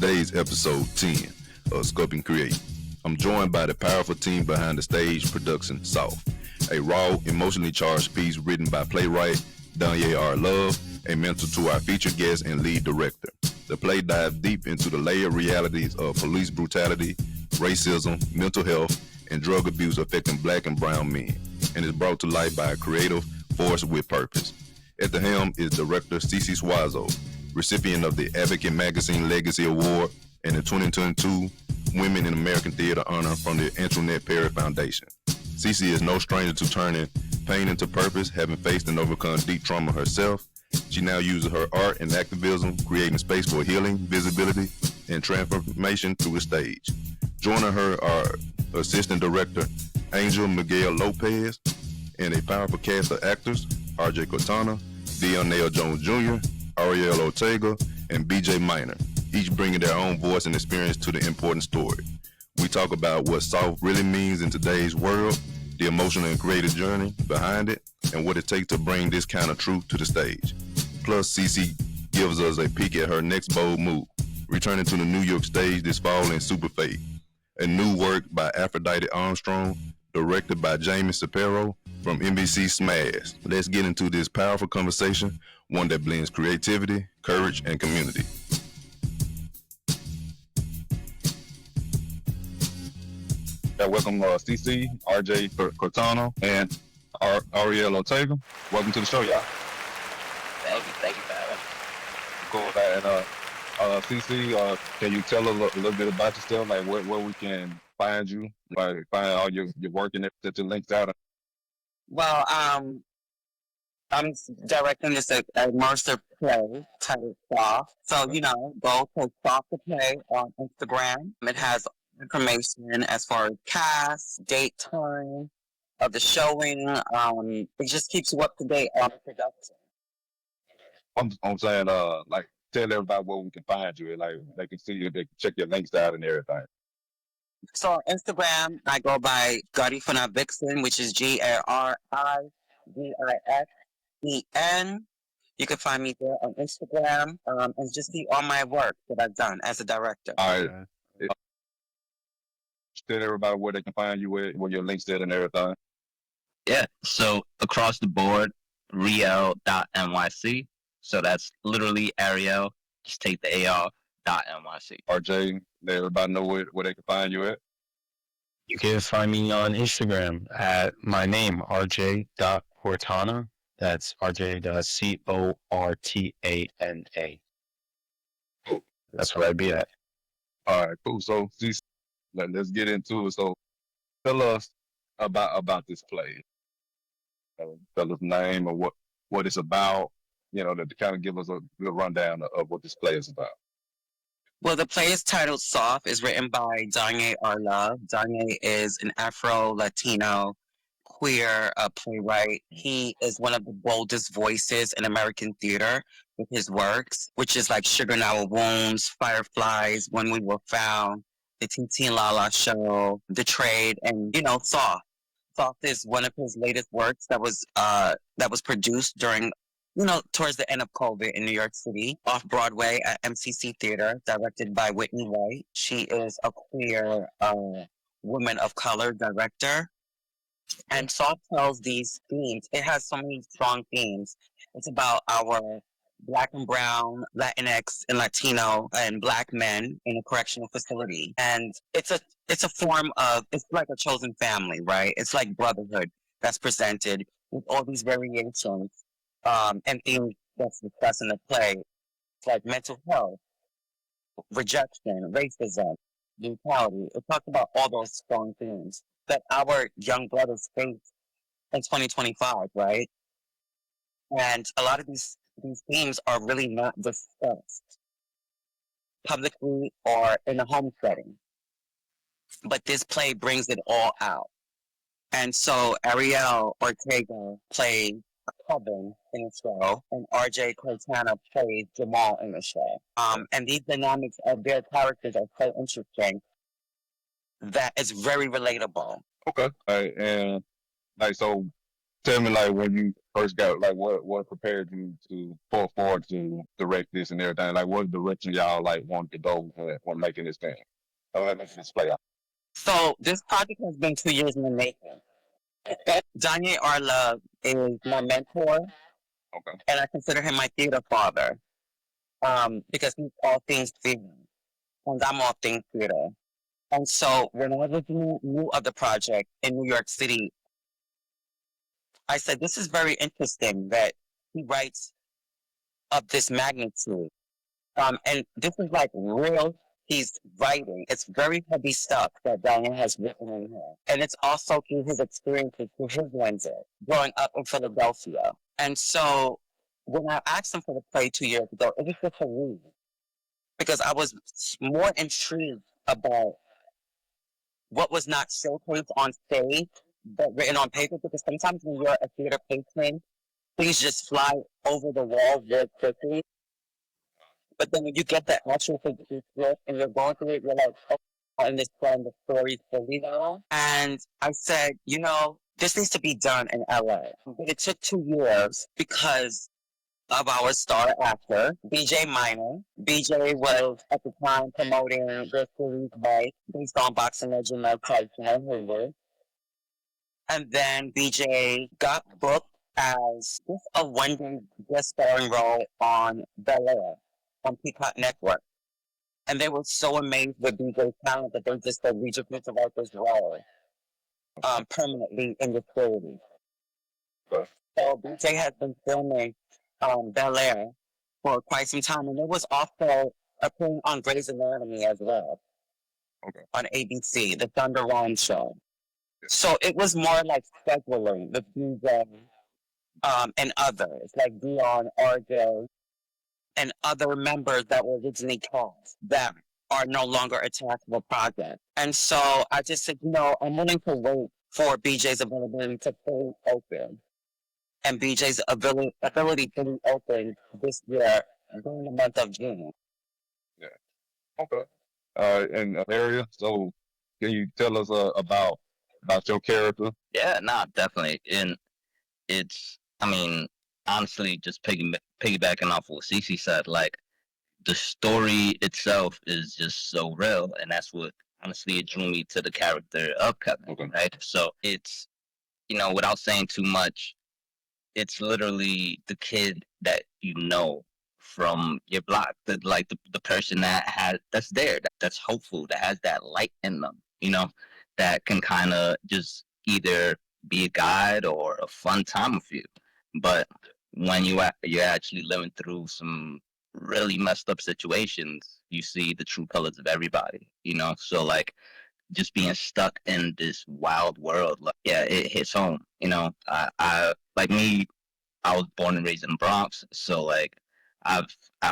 today's episode 10 of Sculpt N Create. I'm joined by the powerful team behind the stage production, Soft, a raw, emotionally charged piece written by playwright Donja R, a mentor to our featured guest and lead director. The play dives deep into the layered realities of police brutality, racism, mental health, and drug abuse affecting Black and brown men, and is brought to life by a creative force with purpose. At the helm is director CeCe Suazo, recipient of the Advocate Magazine Legacy Award and the 2022 Women in American Theater honor from the Antoinette Perry Foundation. CeCe is no stranger to turning pain into purpose, having faced and overcome deep trauma herself. She now uses her art and activism, creating space for healing, visibility, and transformation through the stage. Joining her are assistant director Angel Miguel Lopez and a powerful cast of actors, RJ Cortana, Dionel Jones Jr., Ariel Ortega, and BJ Minor, each bringing their own voice and experience to the important story. We talk about what soft really means in today's world, the emotional and creative journey behind it, and what it takes to bring this kind of truth to the stage. Plus, CeCe gives us a peek at her next bold move, returning to the New York stage this fall in Super Fate, a new work by Aphrodite Armstrong, directed by Jamie Sapero from NBC Smash. Let's get into this powerful conversation, one that blends creativity, courage, and community. Welcome CeCe, RJ Cortana, and Ariel Ortega. Welcome to the show, y'all. Thank you for having me. Cool. And CeCe, can you tell a little bit about yourself, like where we can find you, like find all your work and that your links out? Well, I'm directing this immersive play titled Soft. So, go to Soft the Play on Instagram. It has information as far as cast, date, time of the showing. It just keeps you up to date on the production. I'm saying, like, tell everybody where we can find you. Like, they can see you, they can check your links out and everything. So on Instagram, I go by Garifuna Vixen, which is GARIVIXEN. You can find me there on Instagram and just see all my work that I've done as a director. All right. Tell everybody where they can find you, where your links at and everything. Yeah, so across the board, Riel.nyc. So that's literally Ariel. Just take the AR.nyc. RJ, let everybody know where they can find you at. You can find me on Instagram at my name, rj.cortana. That's rj.cortana. That's where I'd be at. All right, cool. So let's get into it. So tell us about this play. Tell us the name or what it's about, to kind of give us a good rundown of what this play is about. Well, the play is titled Soft. It's written by Donja R. Donja is an Afro-Latino queer playwright. He is one of the boldest voices in American theater with his works, which is like Sugar in Our Wombs, Fireflies, When We Were Found, The T.T. and Lala Show, The Trade, and, Soft. Soft is one of his latest works that was produced during towards the end of COVID in New York City, off Broadway at MCC Theater, directed by Whitney White. She is a queer woman of color director. And Soft tells these themes. It has so many strong themes. It's about our Black and brown, Latinx and Latino and Black men in a correctional facility. And it's a form of, it's like a chosen family, right? It's like brotherhood that's presented with all these variations. And themes that's discussed in the play, like mental health, rejection, racism, brutality. It talks about all those strong themes that our young brothers face in 2025, right? And a lot of these themes are really not discussed publicly or in a home setting. But this play brings it all out. And so Ariel Ortega plays Coven in the show, and RJ Cortana plays Jamal in the show. And these dynamics of their characters are so interesting that it's very relatable. Okay. All right. And like, so Tell me, like, when you first got, like, what prepared you to pull forward to direct this and everything? Like, what direction y'all, like, wanted to go when making this thing? Making this play out. So this project has been 2 years in the making. Donja R is my mentor, Okay. and I consider him my theater father, because he's all things theater, and I'm all things theater. And so when I was new of the project in New York City, I said, this is very interesting that he writes of this magnitude. And this is like real, he's writing. It's very heavy stuff that Diane has written in here. And it's also through his experiences, through his lenses, growing up in Philadelphia. And so when I asked him for the play 2 years ago, it was just a read. Because I was more intrigued about what was not showcased on stage, but written on paper. Because sometimes when you're a theater patron, things just fly over the wall very quickly. But then when you get that actual physical script and you're going through it, you're like, oh, and this plan, the story's fully now. And I said, this needs to be done in LA. But it took 2 years because of our star actor, BJ Minor. BJ was at the time promoting the series bike based on boxing legend Mike Tyson and Hoover. And then BJ got booked as just a one-day guest starring role on Bel Air on Peacock Network. And they were so amazed with BJ's talent that they just said, we just need to write this role permanently in the series. So BJ has been filming Bel Air for quite some time, and it was also appearing on Grey's Anatomy as well. Okay. On ABC, the Thunder Rhyme show. So it was more like scheduling the DJ and others, like Dion, RJ, and other members that were originally cast that are no longer attached to the project. And so I just said, I'm willing to wait for BJ's ability to fully open. And BJ's ability to be open this year during the month of June. Yeah. Okay. And area. So, can you tell us about your character? Yeah, nah, definitely. And it's, honestly, just piggybacking off what CeCe said, like, the story itself is just so real, and that's what, honestly, it drew me to the character of Kevin, right? So it's, without saying too much, it's literally the kid that from your block, the person that's there, that's hopeful, that has that light in them, that can kind of just either be a guide or a fun time with you. But when you're actually living through some really messed up situations, you see the true colors of everybody, So like, just being stuck in this wild world, like, yeah, it hits home. I like me, I was born and raised in the Bronx, so like I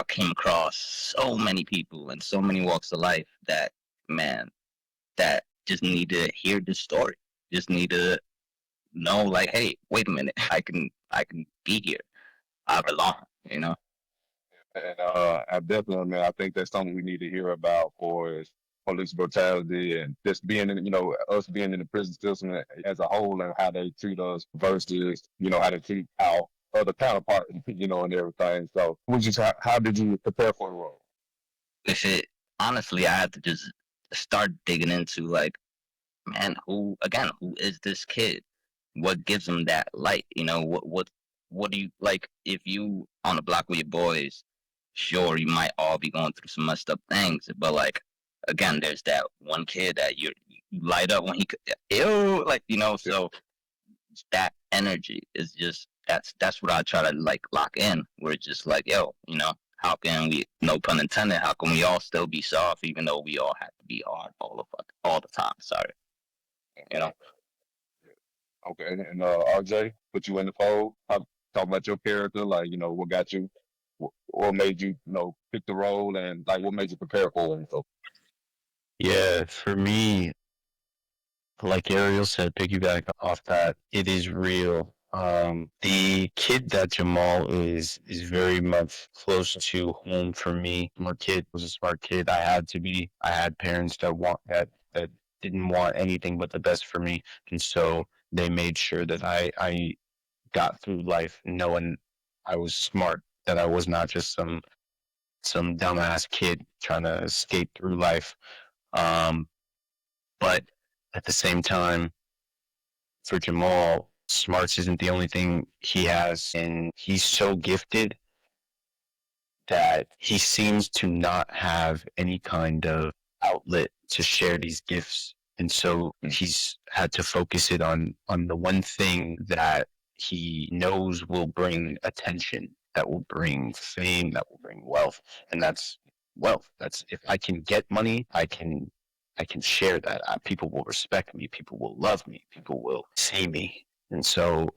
came across so many people and so many walks of life that, man, that just need to hear this story. Just need to know, like, hey, wait a minute, I can be here. I belong, And I definitely, man, I think that's something we need to hear about for police brutality and just being in, us being in the prison system as a whole and how they treat us versus, how they treat our other counterparts, and everything. So, how did you prepare for the role? Honestly, I had to just start digging into, like, man, who is this kid? What gives him that light? What do you like? If you on the block with your boys, sure, you might all be going through some messed up things, but like, again, there's that one kid that you light up when he ew, like, so that energy is just, that's what I try to like lock in. We're just like, yo, how can we, no pun intended, how can we all still be soft even though we all have to be hard all the time? Sorry. Okay, and RJ, put you in the fold. Talk about your character, like, what got you, what made you, pick the role, and like what made you prepare for it. So, Yeah, for me, like Ariel said, piggyback off that, it is real. The kid that Jamal is very much close to home for me. My kid was a smart kid. I had parents that didn't want anything but the best for me, and so they made sure that I got through life knowing I was smart, that I was not just some dumbass kid trying to skate through life. But at the same time, for Jamal, smarts isn't the only thing he has, and he's so gifted that he seems to not have any kind of outlet to share these gifts. And so he's had to focus it on the one thing that he knows will bring attention, that will bring fame, that will bring wealth. And that's wealth. That's, if I can get money, I can share that. People will respect me. People will love me. People will see me. And so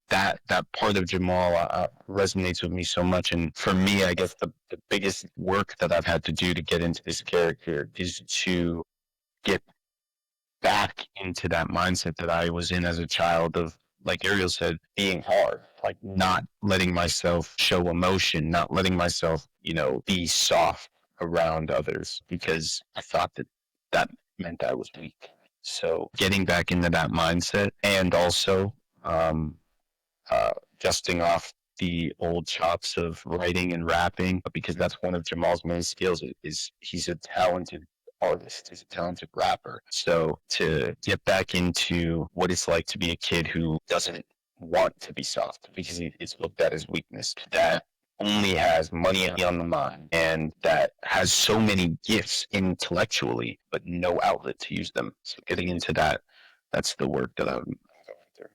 that part of Jamal resonates with me so much. And for me, I guess the biggest work that I've had to do to get into this character is to get back into that mindset that I was in as a child of, like Ariel said, being hard, like not letting myself show emotion, not letting myself, be soft around others, because I thought that meant I was weak. So getting back into that mindset, and also dusting off the old chops of writing and rapping, because that's one of Jamal's main skills. Is he's a talented artist, he's a talented rapper. So to get back into what it's like to be a kid who doesn't want to be soft because it's looked at as weakness, that only has money on the mind, and that has so many gifts intellectually, but no outlet to use them. So getting into that's the work that I'm going through.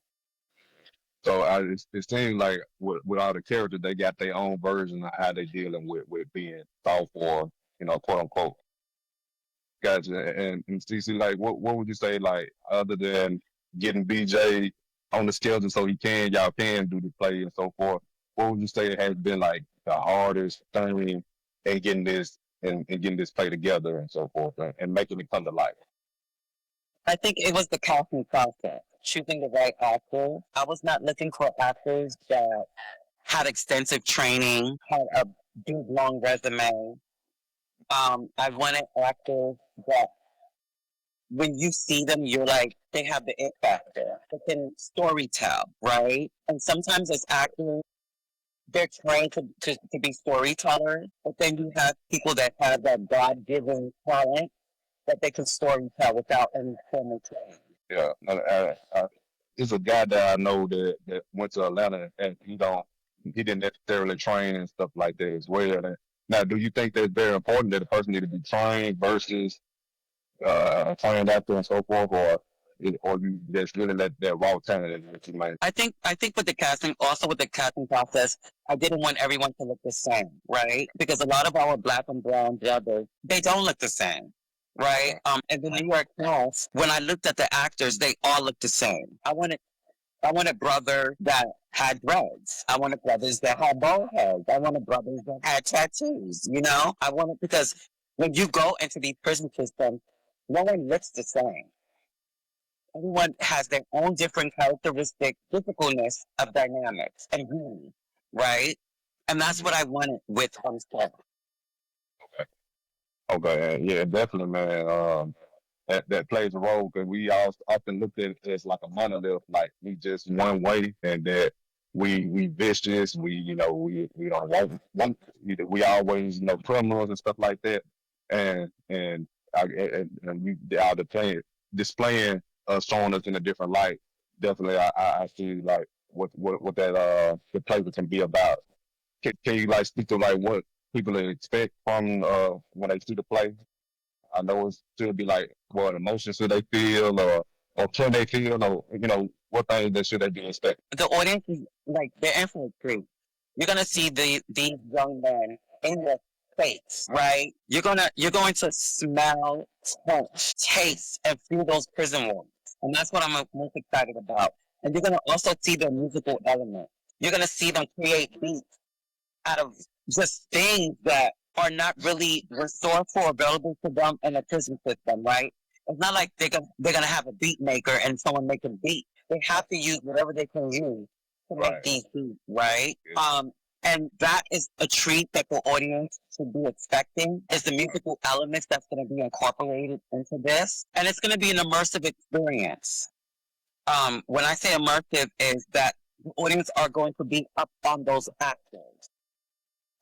So it seems like with all the characters, they got their own version of how they dealing with being soft or, quote unquote. Gotcha. And CeCe, like, what would you say, like, other than getting BJ on the schedule so y'all can do the play and so forth, what would you say has been like the hardest thing in getting this and getting this play together and so forth, and making it come to life? I think it was the casting process, choosing the right actor. I was not looking for actors that had extensive training, had a big, long resume. I wanted actors that when you see them, you're like, they have the it factor. They can story tell, right? And sometimes as actors, they're trained to be storytellers, but then you have people that have that God-given talent that they can story tell without any formal training. Yeah, it's a guy that I know that went to Atlanta, and he didn't necessarily train and stuff like that as well. And now, do you think that's very important that a person need to be trained versus trained actor and so forth, or you just really let that raw talent that you might? I think with the casting process, I didn't want everyone to look the same, right? Because a lot of our Black and brown brothers, they don't look the same. Right. In the New York cast, when I looked at the actors, they all looked the same. I wanted brothers that had dreads. I wanted brothers that had bald heads. I wanted brothers that had tattoos. Because when you go into these prison systems, no one looks the same. Everyone has their own different characteristic, difficultness of dynamics and beauty, right? And that's what I wanted with Sculpt. Okay, yeah, definitely, man. That plays a role, because we all often look at it as like a monolith, like we just one way, and that we vicious, we don't want one, we always criminals and stuff like that, and we all displaying showing us in a different light. Definitely, I see like what that the play can be about. Can you like speak to like what people expect from when they see the play? I know it should be like what emotions should they feel, or can they feel, or what things that should they be expecting? The audience is like, they're in for a treat. You're gonna see these young men in their face, right? You're going to smell, touch, taste, and feel those prison walls, and that's what I'm most excited about. And you're gonna also see the musical element. You're gonna see them create beats out of just things that are not really resourceful or available to them in a prison system, right? It's not like they're gonna have a beat maker and someone make a beat. They have to use whatever they can use to make these beats, right? And that is a treat that the audience should be expecting. Is the musical elements that's going to be incorporated into this, and it's going to be an immersive experience. When I say immersive, is that the audience are going to be up on those actors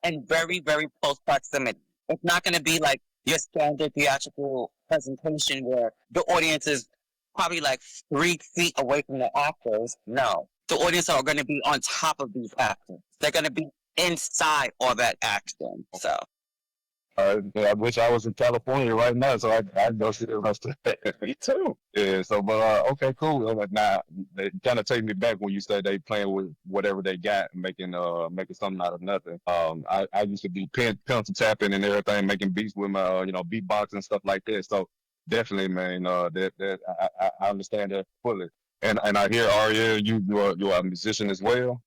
in very, very close proximity. It's not going to be like your standard theatrical presentation where the audience is probably like 3 feet away from the actors. No, the audience are going to be on top of these actors. They're going to be inside all that action. So. I wish I was in California right now, so I'd go see the rest of it. Me too. Yeah. So, but okay, cool. Like, now, they kind of take me back when you said they playing with whatever they got, and making something out of nothing. I used to be pencil tapping and everything, making beats with my beatbox and stuff like that. So definitely, man, I understand that fully. And I hear Ariel, you're a musician as well.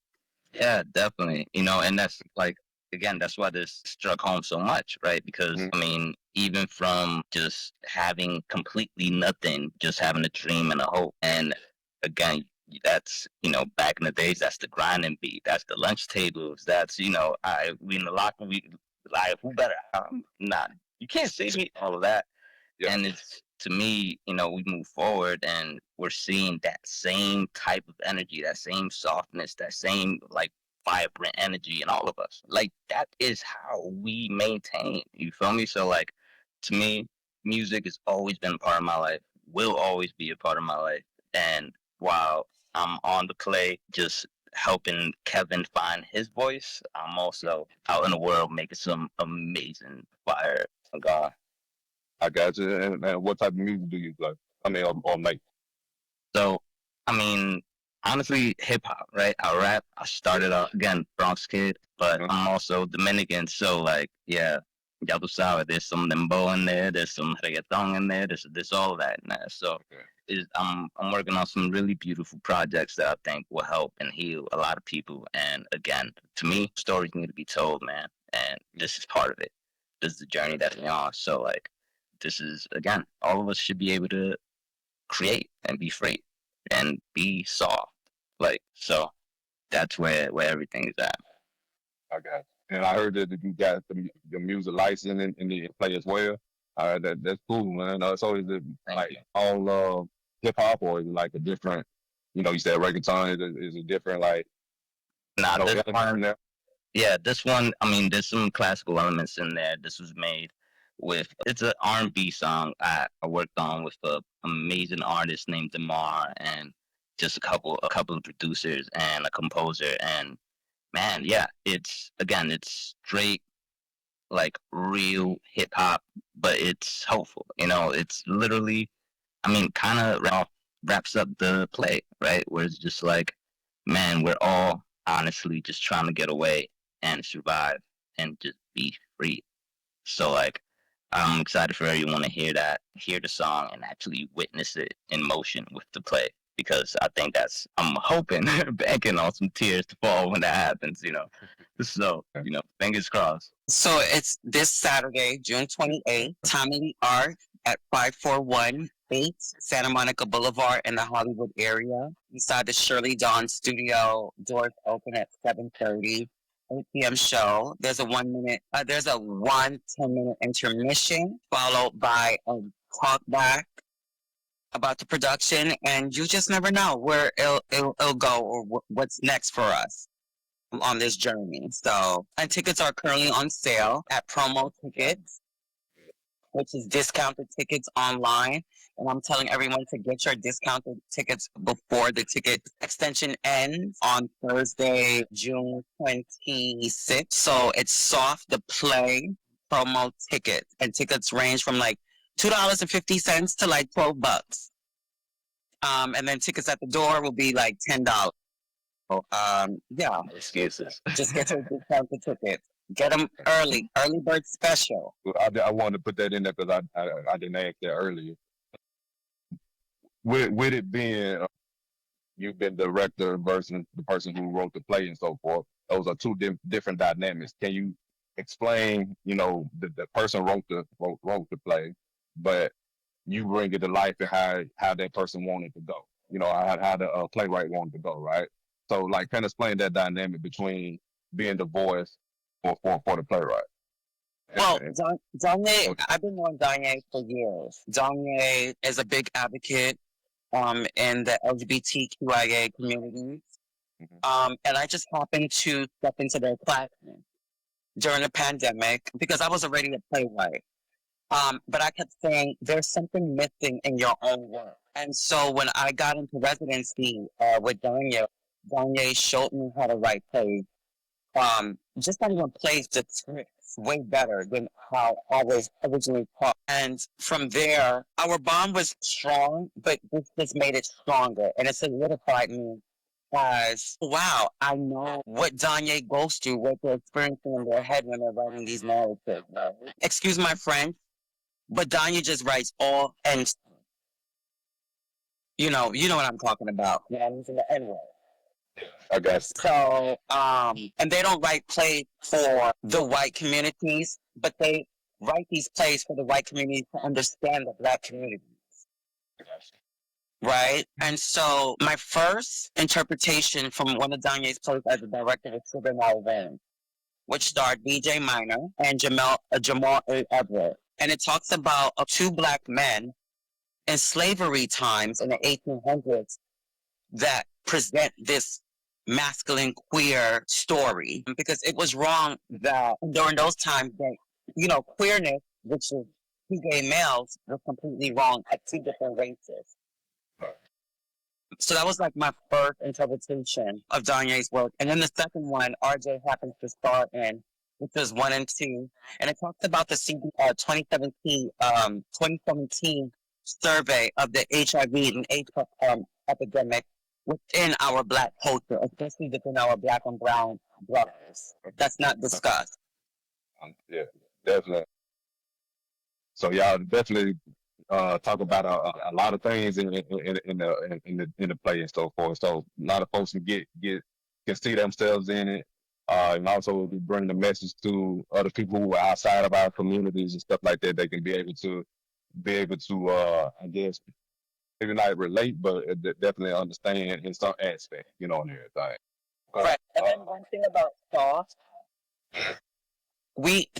Yeah, definitely. And that's like, again, that's why this struck home so much, right? Because I mean, even from just having completely nothing, just having a dream and a hope, and again, that's back in the days, that's the grinding beat, that's the lunch tables, that's we in the locker, we like, who better? Not, you can't see me, all of that. Yeah. And it's, to me, we move forward and we're seeing that same type of energy, that same softness, that same like vibrant energy in all of us. Like, that is how we maintain. You feel me? So like, to me, music has always been a part of my life, will always be a part of my life. And while I'm on the play, just helping Kevin find his voice, I'm also out in the world making some amazing fire. Oh God. I got you. And what type of music do you play? I mean, or make? So, I mean, honestly, hip hop, right? I rap. I started out, again, Bronx kid, but I'm also Dominican. So, like, yeah, ya tú sabes, there's some dembow in there, there's some reggaeton in there, there's all of that in there. So, I'm working on some really beautiful projects that I think will help and heal a lot of people. And again, to me, stories need to be told, man. And this is part of it. This is the journey that we're on. So, like, this is, again, all of us should be able to create and be free and be soft. Like, so that's where everything is at. I got you. And I heard that you got the music license in the play as well. That's cool, man. So is it like all hip hop, or is it like a different, you said reggaeton, is it different, like, nah, this one, there? Yeah, this one, I mean, there's some classical elements in there. This was made with, it's an R&B song I worked on with an amazing artist named Damar, and just a couple of producers and a composer. And man, yeah, it's straight, like, real hip hop, but it's hopeful. It's literally, I mean, kind of wraps up the play, right? Where it's just like, man, we're all honestly just trying to get away and survive and just be free. So, like, I'm excited for everyone to hear the song, and actually witness it in motion with the play. Because I think I'm hoping, banking on some tears to fall when that happens, So, fingers crossed. So it's this Saturday, June 28th, Tommy Art at 5418 Santa Monica Boulevard in the Hollywood area. Inside the Shirley Dawn studio, doors open at 7:30. 8 p.m. show. There's a 10-minute intermission, followed by a talk back about the production, and you just never know where it'll go, or what's next for us on this journey. So, and tickets are currently on sale at Promo Tickets, which is discounted tickets online. And I'm telling everyone to get your discounted tickets before the ticket extension ends on Thursday, June 26th. So it's Soft the Play Promo Ticket. And tickets range from like $2.50 to like $12. And then tickets at the door will be like $10. Yeah. Excuses. Just get your discounted tickets. Get them early bird special. I wanted to put that in there because I didn't ask that earlier. With it being, you've been the director versus the person who wrote the play and so forth, those are two different dynamics. Can you explain, the person wrote the play, but you bring it to life and how that person wanted to go, how the playwright wanted to go, right? So, like, kind of explain that dynamic between being the voice for the playwright. Well, Donja, I've been knowing Donja for years. Donja is a big advocate in the LGBTQIA community. And I just happened to step into their classroom during the pandemic because I was already a playwright. But I kept saying, there's something missing in your own work. And so when I got into residency with Donja showed me how to write plays. Just not even plays, the scripts way better than how I was originally taught. And from there, our bond was strong, but this just made it stronger. And it solidified me as, wow, I know what Donja goes through, what they're experiencing in their head when they're writing these narratives. Excuse my French, but Donja just writes all, and you know what I'm talking about. Yeah, I'm using the N word. I guess. So, and they don't write plays for the white communities, but they write these plays for the white community to understand the black community. Right? And so my first interpretation from one of Donja's plays as a director was Sugar Malvin, which starred BJ Minor and Jamal A. Everett. And it talks about two black men in slavery times in the 1800s that present this masculine queer story, because it was wrong that during those times that, queerness, which is two gay males, was completely wrong at two different races. So that was like my first interpretation of Donja's work. And then the second one, RJ happens to star in, which is 1 and 2. And it talks about the 2017 survey of the HIV and AIDS epidemic within our black culture, especially within our black and brown brothers. That's not discussed. Yeah, definitely. So y'all definitely talk about a lot of things in the play and so forth. So a lot of folks can see themselves in it, and also bring the message to other people who are outside of our communities and stuff like that. They can be able to I guess maybe not relate, but definitely understand in some aspect, and everything. Right. And then one thing about Soft,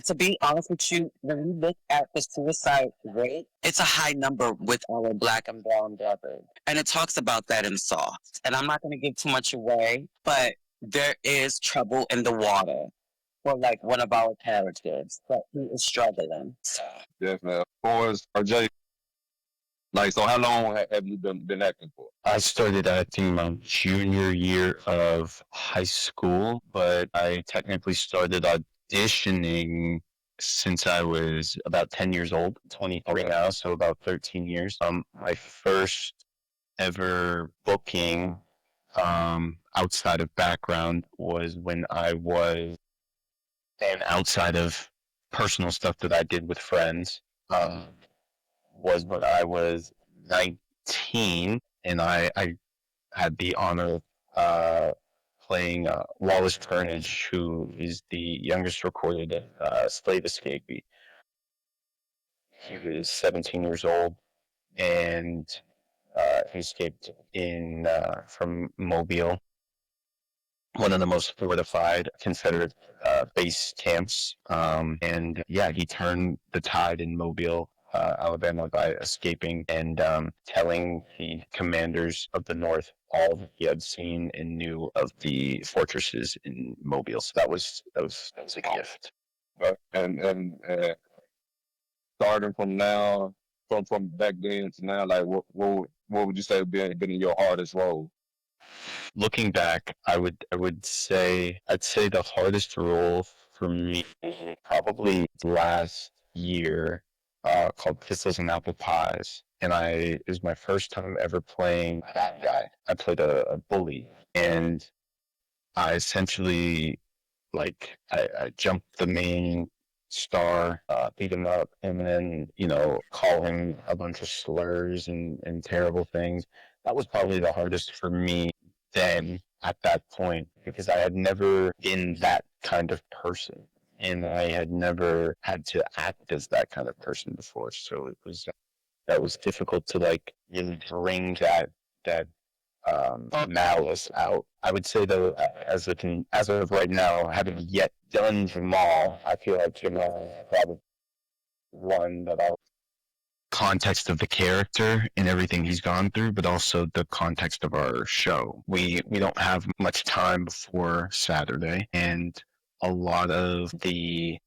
to be honest with you, when we look at the suicide rate, it's a high number with our black and brown brothers. And it talks about that in Soft. And I'm not going to give too much away, but there is trouble in the water for like one of our characters, but he is struggling. So. Definitely. Of course, RJ. So how long have you been acting for? I started acting my junior year of high school, but I technically started auditioning since I was about 10 years old, 23 now, so about 13 years. My first ever booking outside of background was when I was, and outside of personal stuff that I did with friends, was when I was 19, and I had the honor of playing Wallace Turnage, who is the youngest recorded slave escapee. He was 17 years old, and he escaped from Mobile, one of the most fortified Confederate base camps. And yeah, he turned the tide in Mobile, Alabama, by escaping and telling the commanders of the North all that he had seen and knew of the fortresses in Mobile. So that was a gift. And starting from now, from back then to now, like what would you say been in your hardest role? Looking back, I'd say the hardest role for me probably last year, called Pistols and Apple Pies, and it was my first time ever playing a bad guy. I played a bully, and I essentially I jumped the main star, beat him up, and then call him a bunch of slurs and terrible things. That was probably the hardest for me then at that point, because I had never been that kind of person, and I had never had to act as that kind of person before. So that was difficult to really bring that malice out. I would say though, as of right now, having yet done Jamal, I feel like Jamal is probably one that I'll context of the character and everything he's gone through, but also the context of our show. We don't have much time before Saturday, and a lot of the,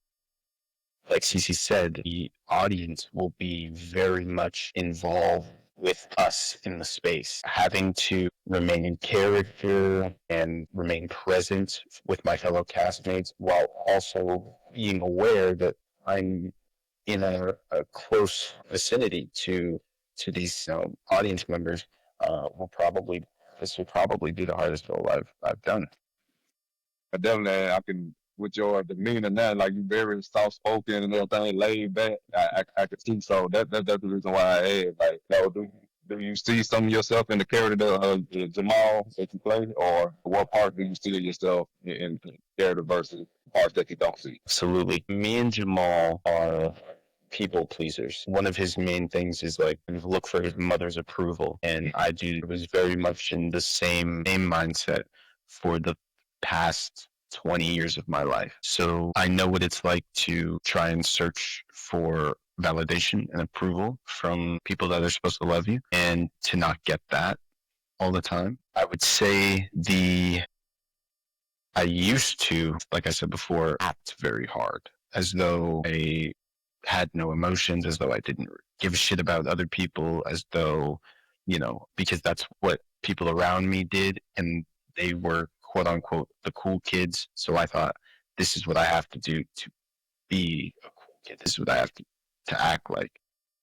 like CeCe said, the audience will be very much involved with us in the space, having to remain in character and remain present with my fellow castmates while also being aware that I'm in a close vicinity to these audience members. This will probably be the hardest role I've done. But definitely, I can, with your demeanor now, like you're very soft spoken and everything, laid back. I can see. So that's the reason why I asked. Like, do you see some of yourself in the character of Jamal that you play, or what part do you see yourself in character versus parts that you don't see? Absolutely. Me and Jamal are people pleasers. One of his main things is like look for his mother's approval, and I was very much in the same mindset for the past 20 years of my life. So I know what it's like to try and search for validation and approval from people that are supposed to love you, and to not get that all the time. I would say I used to, like I said before, act very hard, as though I had no emotions, as though I didn't give a shit about other people, as though, because that's what people around me did, and they were quote unquote the cool kids. So I thought, this is what I have to do to be a cool kid. This is what I have to act like.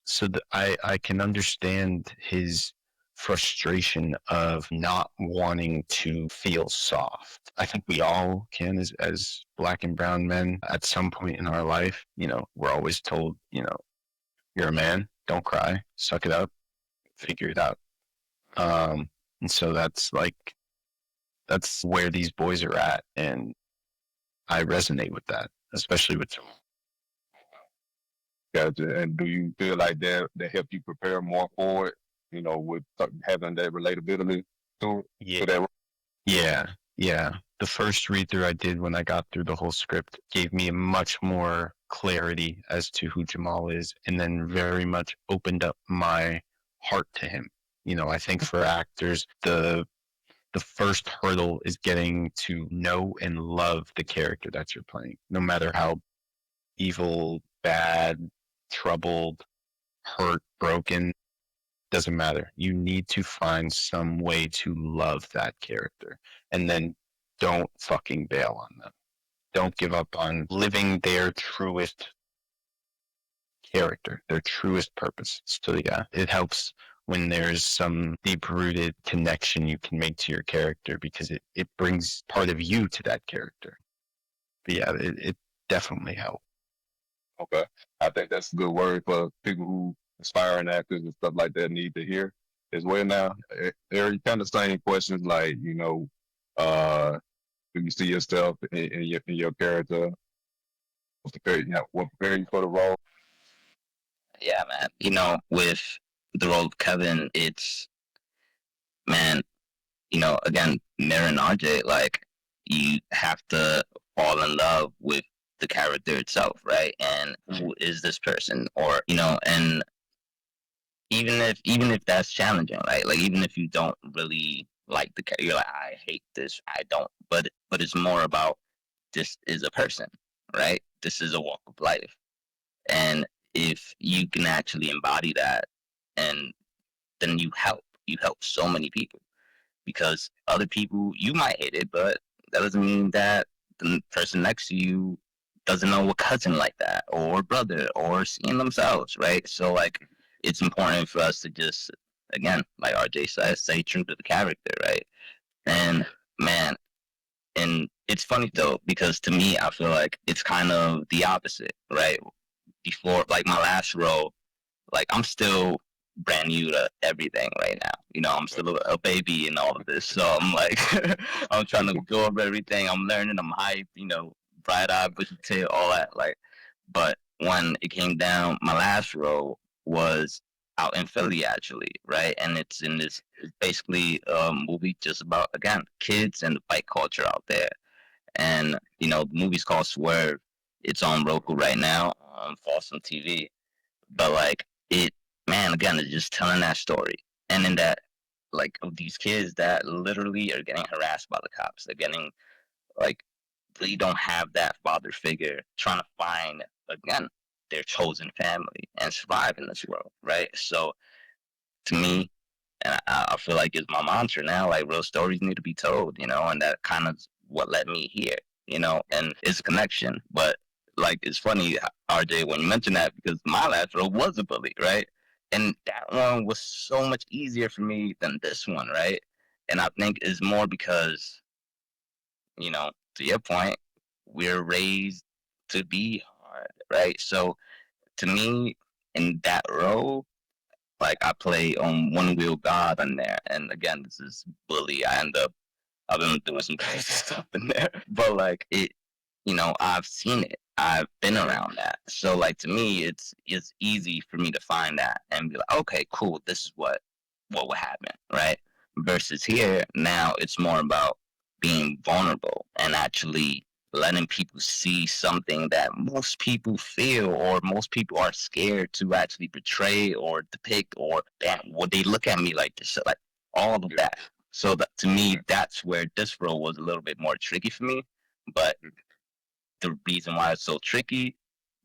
So I can understand his frustration of not wanting to feel soft. I think we all can as Black and brown men at some point in our life. We're always told, you're a man, don't cry, suck it up, figure it out. And so that's where these boys are at, and I resonate with that, especially with Jamal. Gotcha. And do you feel like that helped you prepare more for it? With having that relatability to that? Yeah. The first read through I did when I got through the whole script gave me much more clarity as to who Jamal is, and then very much opened up my heart to him. I think for actors, the first hurdle is getting to know and love the character that you're playing, no matter how evil, bad, troubled, hurt, broken. Doesn't matter. You need to find some way to love that character, and then don't fucking bail on them. Don't give up on living their truest character, their truest purpose. So yeah, it helps when there's some deep-rooted connection you can make to your character, because it brings part of you to that character. But yeah, it definitely helps. Okay. I think that's a good word for people who aspiring actors and stuff like that need to hear as well. Now, Eric, kind of same questions like, do you see yourself in your character? What prepare you for the role? Yeah, man. With the role of Kevin, it's, man, again, Mirror and RJ, like, you have to fall in love with the character itself, right? And who is this person? Or, and even if that's challenging, right? Like, even if you don't really like the character, you're like, I hate this, I don't. But it's more about, this is a person, right? This is a walk of life. And if you can actually embody that, and then you help so many people, because other people, you might hate it, but that doesn't mean that the person next to you doesn't know a cousin like that, or brother, or seeing themselves, right? So like, it's important for us to just, again, like RJ says, stay true to the character, right? And man, and it's funny though, because to me, I feel like it's kind of the opposite, right? Before, like my last role, like I'm still brand new to everything right now. I'm still a baby in all of this. So I'm like, I'm trying to go over everything. I'm learning, I'm hyped, bright-eyed, bushy tail, all that. Like, but when it came down, my last role was out in Philly, actually, right? And it's basically a movie just about, again, kids and the bike culture out there. And, the movie's called Swerve. It's on Roku right now, on Folsom TV. But, like, man, again, it's just telling that story. And in that, like, of these kids that literally are getting harassed by the cops. They're getting, like, they don't have that father figure trying to find, again, their chosen family and survive in this world, right? So to me, and I feel like it's my mantra now, like real stories need to be told, and that kind of what led me here, and it's a connection. But like, it's funny, RJ, when you mentioned that, because my last role was a bully, right? And that one was so much easier for me than this one, right? And I think it's more because, to your point, we're raised to be hard, right? So to me, in that role, like I play on One Wheel God on there, and again, this is bully. I've been doing some crazy stuff in there, but like it, I've seen it. I've been around that. So like to me, it's easy for me to find that and be like, okay, cool. This is what would happen, right? Versus here, now it's more about being vulnerable and actually letting people see something that most people feel or most people are scared to actually portray or depict, or damn, would they look at me like this? So, like all of that. So that, to me, that's where this role was a little bit more tricky for me. But the reason why it's so tricky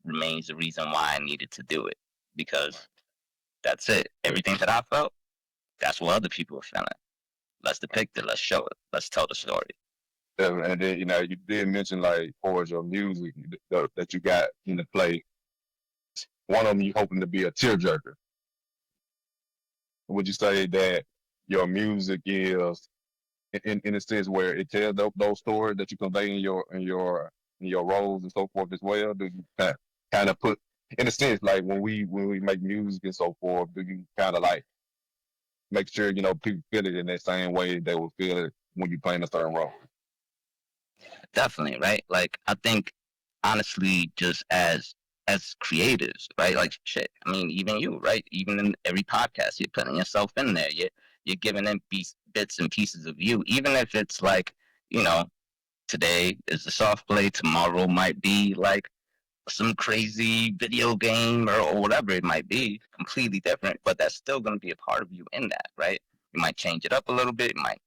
remains the reason why I needed to do it, because that's it. Everything that I felt, that's what other people are feeling. Let's depict it. Let's show it. Let's tell the story. And then, you did mention, like, towards your music that you got in the play, one of them you hoping to be a tearjerker. Would you say that your music is, in a sense, where it tells those stories that you convey in your roles and so forth as well? Do you kind of put, in a sense, like when we make music and so forth, do you kind of like make sure people feel it in that same way they will feel it when you play in a certain role? Definitely, right? Like I think honestly, just as creatives, right? Like shit. I mean, even you, right? Even in every podcast, you're putting yourself in there. You're giving them bits and pieces of you, even if it's like, today is a soft play, tomorrow might be like some crazy video game or whatever it might be, completely different, but that's still going to be a part of you in that, right? You might change it up a little bit, you might,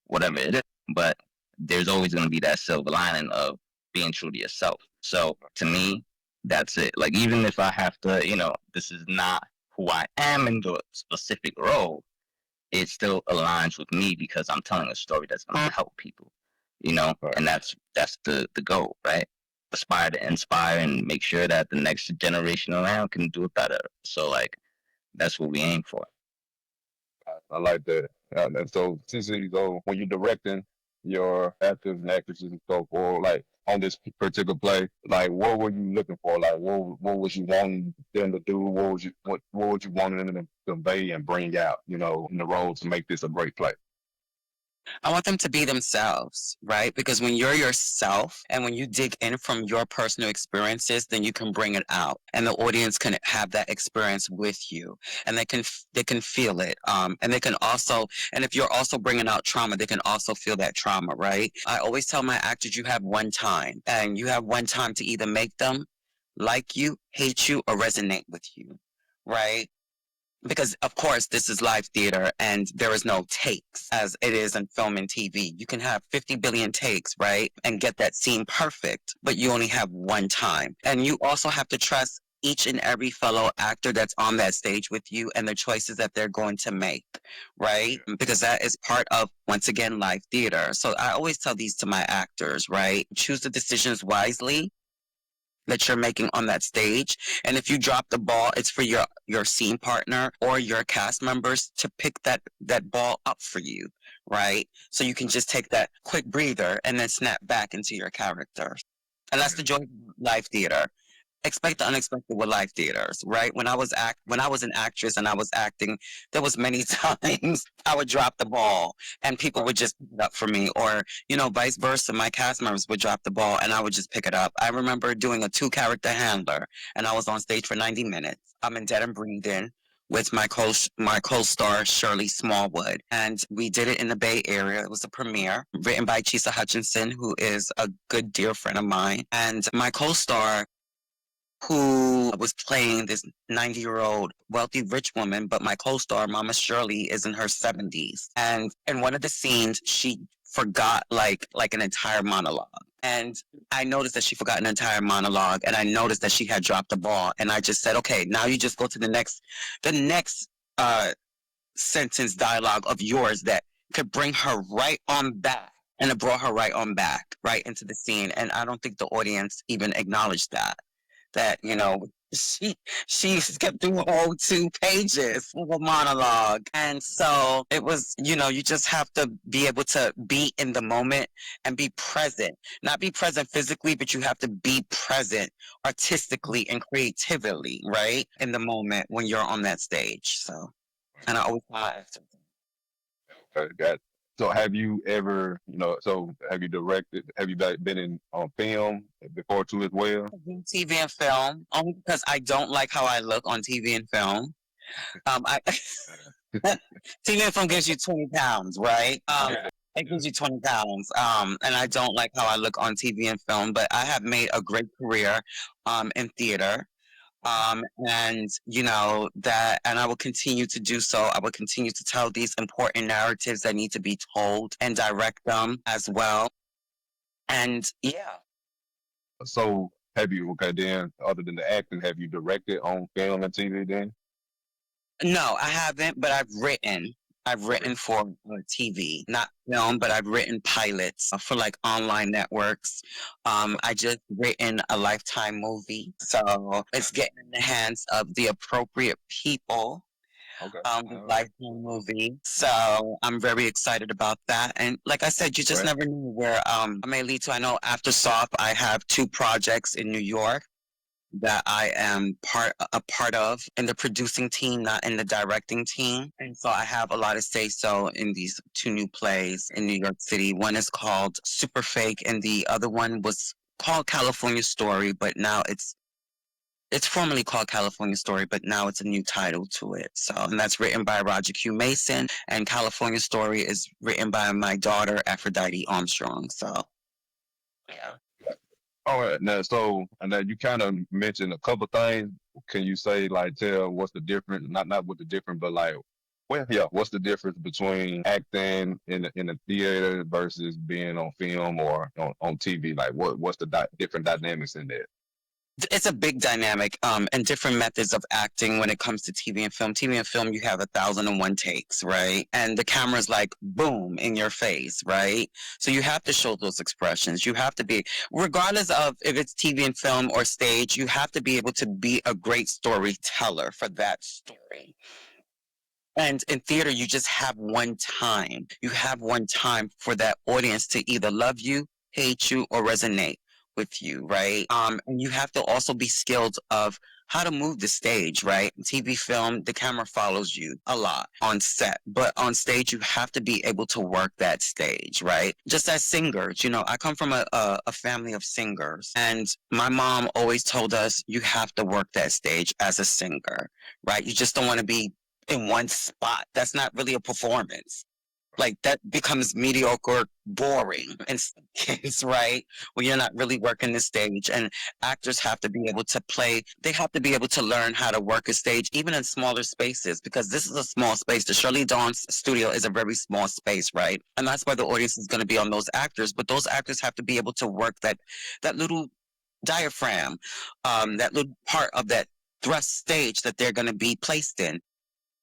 whatever it is, but there's always going to be that silver lining of being true to yourself. So to me, that's it. Like, even if I have to, this is not who I am in the specific role, it still aligns with me because I'm telling a story that's going to help people, and that's the goal, right? Aspire to inspire and make sure that the next generation around can do it better. So like that's what we aim for. I like that. And so, CeCe, so when you're directing your actors and actresses and so forth, like on this particular play, like what were you looking for? Like what was you wanting them to do? What would you want them to convey and bring out, in the role to make this a great play? I want them to be themselves, right? Because when you're yourself and when you dig in from your personal experiences, then you can bring it out, and the audience can have that experience with you, and they can feel it. And they can also, and if you're also bringing out trauma, they can also feel that trauma, right? I always tell my actors, you have one time, and you have one time to either make them like you, hate you, or resonate with you, right? Because of course this is live theater and there is no takes as it is in film and TV. You can have 50 billion takes, right? And get that scene perfect, but you only have one time. And you also have to trust each and every fellow actor that's on that stage with you and the choices that they're going to make, right? Because that is part of, once again, live theater. So I always tell these to my actors, right? Choose the decisions wisely that you're making on that stage. And if you drop the ball, it's for your scene partner or your cast members to pick that ball up for you, right? So you can just take that quick breather and then snap back into your character. And that's the joy of live theater. Expect the unexpected with live theaters, right? When I was an actress and I was acting, there was many times I would drop the ball and people would just pick it up for me, or vice versa. My cast members would drop the ball and I would just pick it up. I remember doing a 2-character handler, and I was on stage for 90 minutes. I'm in Dead and Breathing with my co-star Shirley Smallwood, and we did it in the Bay Area. It was a premiere written by CeCe Hutchinson, who is a good dear friend of mine, and my co-star who was playing this 90-year-old wealthy rich woman, but my co-star, Mama Shirley, is in her 70s. And in one of the scenes, she forgot like an entire monologue. And I noticed that she forgot an entire monologue, and I noticed that she had dropped the ball. And I just said, okay, now you just go to the next sentence dialogue of yours that could bring her right on back. And it brought her right on back, right into the scene. And I don't think the audience even acknowledged that, she skipped through whole 2 pages of a monologue. And so it was, you just have to be able to be in the moment and be present. Not be present physically, but you have to be present artistically and creatively, right? In the moment when you're on that stage. So, and I always have to. Okay, got it. So have you ever, have you directed, have you been on film before too as well? TV and film, only because I don't like how I look on TV and film. TV and film gives you 20 pounds, right? It gives you 20 pounds. And I don't like how I look on TV and film, but I have made a great career in theater. And and I will continue to do so. I will continue to tell these important narratives that need to be told and direct them as well. And yeah. So have you, okay, then other than the acting, have you directed on film and TV then? No, I haven't, but I've written. I've written for TV, not film, but I've written pilots for like online networks. I just written a Lifetime movie, so it's getting in the hands of the appropriate people. Okay. The Lifetime movie, so I'm very excited about that. And like I said, you just never know where it may lead to. I know after SOF, I have 2 projects in New York that I am a part of in the producing team, not in the directing team. And so I have a lot of say so in these 2 new plays in New York City. One is called Super Fake, and the other one was called California Story, but now it's formerly called California Story, but now it's a new title to it. So, and that's written by Roger Q. Mason, and California Story is written by my daughter, Aphrodite Armstrong. So, yeah. All right, now, so, and then you kind of mentioned a couple things. Can you say, like, tell what's the difference? Not what the difference, but like, what's the difference between acting in the theater versus being on film or on TV? Like, what's the different dynamics in there? It's a big dynamic and different methods of acting when it comes to TV and film. TV and film, you have 1,001 takes, right? And the camera's like boom in your face, right? So you have to show those expressions. You have to be, regardless of if it's TV and film or stage, you have to be able to be a great storyteller for that story. And in theater, you just have one time. You have one time for that audience to either love you, hate you, or resonate with you, right? And you have to also be skilled of how to move the stage, right? TV, film, the camera follows you a lot on set, but on stage, you have to be able to work that stage, right? Just as singers, I come from a family of singers, and my mom always told us, you have to work that stage as a singer, right? You just don't want to be in one spot. That's not really a performance. Like that becomes mediocre, boring in some case, right? When you're not really working the stage, and actors have to be able to play. They have to be able to learn how to work a stage, even in smaller spaces, because this is a small space. The Shirley Dawn's studio is a very small space, right? And that's why the audience is going to be on those actors. But those actors have to be able to work that little diaphragm, that little part of that thrust stage that they're going to be placed in.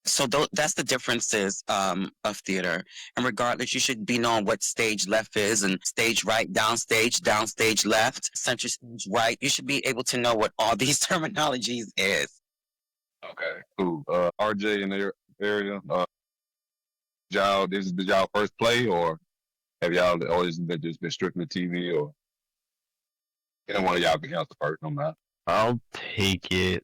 So that's the differences of theater. And regardless, you should be knowing what stage left is, and stage right, downstage left, center stage right. You should be able to know what all these terminologies is. Okay, cool. RJ in the area, this is y'all first play, or have y'all always just been strictly TV, or one of y'all can answer first? I'm not. I'll take it.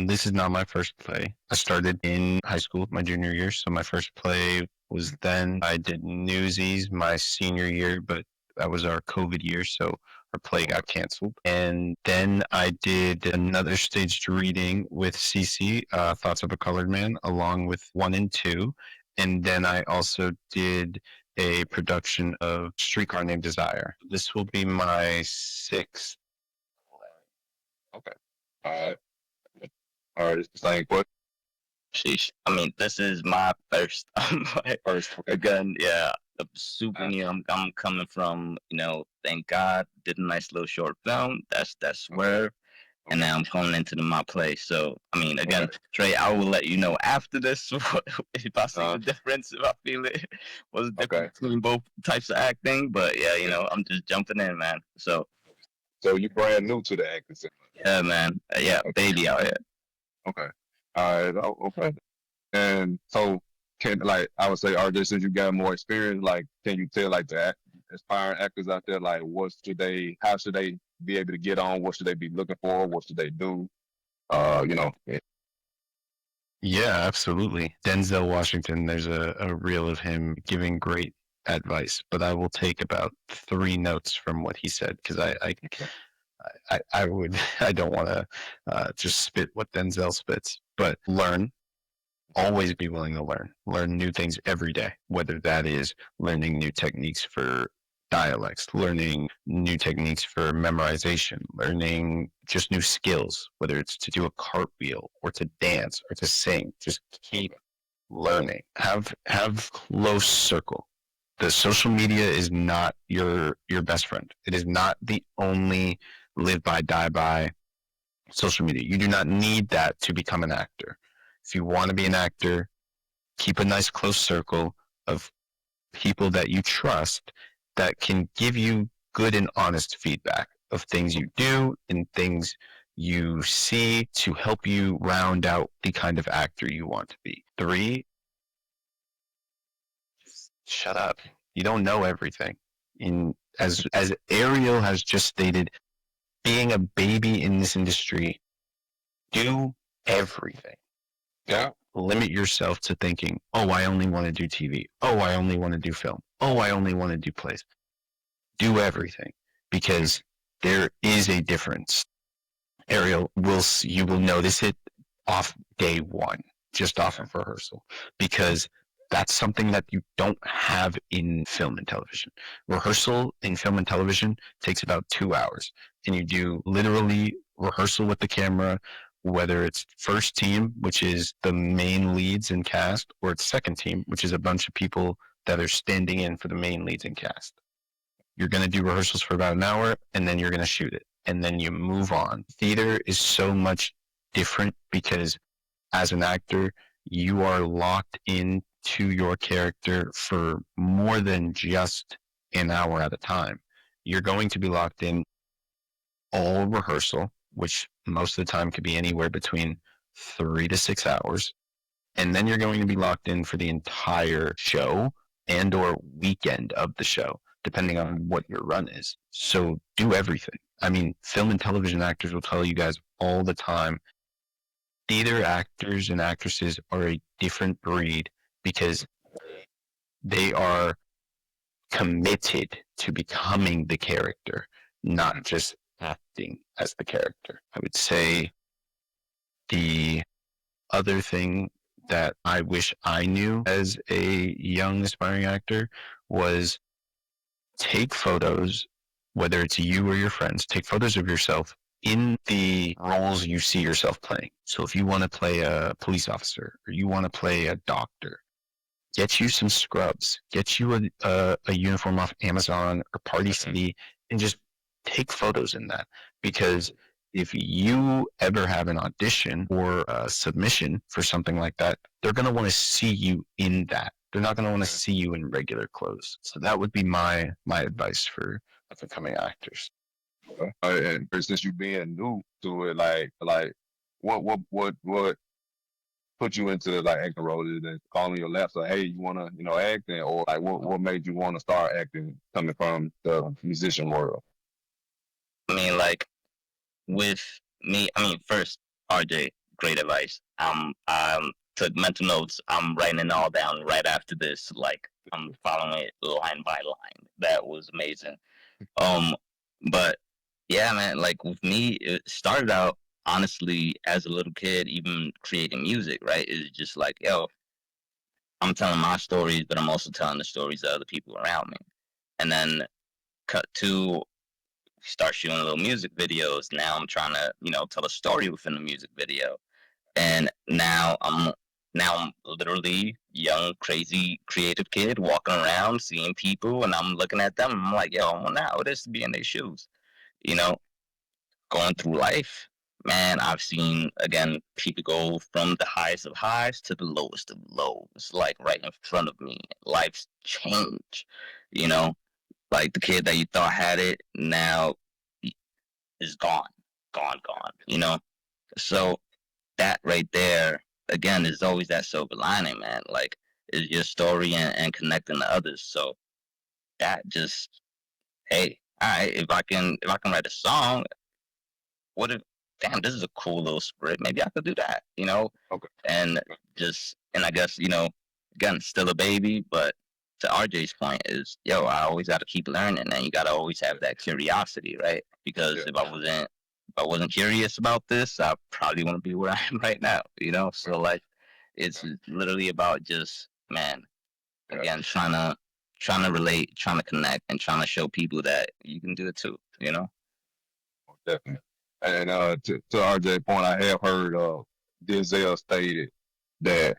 This is not my first play. I started in high school, my junior year. So my first play was then. I did Newsies my senior year, but that was our COVID year. So our play got canceled. And then I did another staged reading with CeCe, Thoughts of a Colored Man, along with 1 and 2. And then I also did a production of Streetcar Named Desire. This will be my 6th. Okay. All right. All right. It's the same question. Sheesh. I mean, this is my first. First. Okay. Again, yeah, super new. I'm coming from, thank God, did a nice little short film. That's where. And now I'm going into my play. So, I mean, again, Trey, I will let you know after this if I see the difference, if I feel it was different between both types of acting. But yeah, I'm just jumping in, man. So you brand new to the acting scene. Yeah, man. Yeah, baby out here. Okay. All right. Okay. And so, I would say, RJ, since you got more experience, can you tell the aspiring actors out there, how should they be able to get on? What should they be looking for? What should they do? Yeah. Yeah, absolutely. Denzel Washington, there's a reel of him giving great advice, but I will take about 3 notes from what he said because I don't want to just spit what Denzel spits, but learn. Always be willing to learn new things every day, whether that is learning new techniques for dialects, learning new techniques for memorization, learning just new skills, whether it's to do a cartwheel or to dance or to sing. Just keep learning. Have close circle. The social media is not your best friend. It is not the only live by, die by social media. You do not need that to become an actor. If you want to be an actor, keep a nice close circle of people that you trust that can give you good and honest feedback of things you do and things you see to help you round out the kind of actor you want to be. 3, shut up. You don't know everything. As Ariel has just stated, being a baby in this industry, do everything. Yeah. Limit yourself to thinking, oh, I only want to do TV. Oh, I only want to do film. Oh, I only want to do plays. Do everything because there is a difference. Ariel, you will notice it off day 1, just off of rehearsal, because that's something that you don't have in film and television. Rehearsal in film and television takes about 2 hours, and you do literally rehearsal with the camera, whether it's first team, which is the main leads and cast, or it's second team, which is a bunch of people that are standing in for the main leads and cast. You're going to do rehearsals for about an hour, and then you're going to shoot it, and then you move on. Theater is so much different because as an actor, you are locked into your character for more than just an hour at a time. You're going to be locked in all rehearsal, which most of the time could be anywhere between 3 to 6 hours. And then you're going to be locked in for the entire show and or weekend of the show, depending on what your run is. So do everything. I mean, film and television actors will tell you guys all the time, theater actors and actresses are a different breed because they are committed to becoming the character, not just acting as the character. I would say the other thing that I wish I knew as a young aspiring actor was take photos, whether it's you or your friends, take photos of yourself in the roles you see yourself playing. So if you want to play a police officer or you want to play a doctor, get you some scrubs, get you a uniform off Amazon or Party City, and just take photos in that. Because if you ever have an audition or a submission for something like that, they're going to want to see you in that. They're not going to want to see you in regular clothes. So that would be my advice for upcoming actors. And since you being new to it, what put you into acting role? Is it calling your lap? So hey, you wanna acting, or what made you want to start acting coming from the musician world? I mean, with me, first, RJ, great advice. Took mental notes. I'm writing it all down right after this. I'm following it line by line. That was amazing. But yeah, man, with me, it started out honestly as a little kid, even creating music, right? It's just yo, I'm telling my stories, but I'm also telling the stories of other people around me. And then cut to start shooting little music videos. Now I'm trying to, tell a story within the music video. And now I'm literally young, crazy, creative kid walking around, seeing people, and I'm looking at them. I'm like, yo, I wonder how it is to be in their shoes. You know, going through life, man, I've seen again people go from the highest of highs to the lowest of lows, like right in front of me. Life's changed, you know, like the kid that you thought had it now is gone, gone, gone. So that right there, again, is always that silver lining, man. Like, is your story and connecting to others. So that just, hey, all right, if I can write a song, what if, damn, this is a cool little script. Maybe I could do that, Okay. And I guess, again, still a baby, but to RJ's point is, yo, I always got to keep learning, and you got to always have that curiosity, right? Because if I wasn't curious about this, I probably wouldn't be where I am right now, So like, it's literally about just, man, again, trying to relate, trying to connect, and trying to show people that you can do it too, Definitely. And to RJ point, I have heard Denzel stated that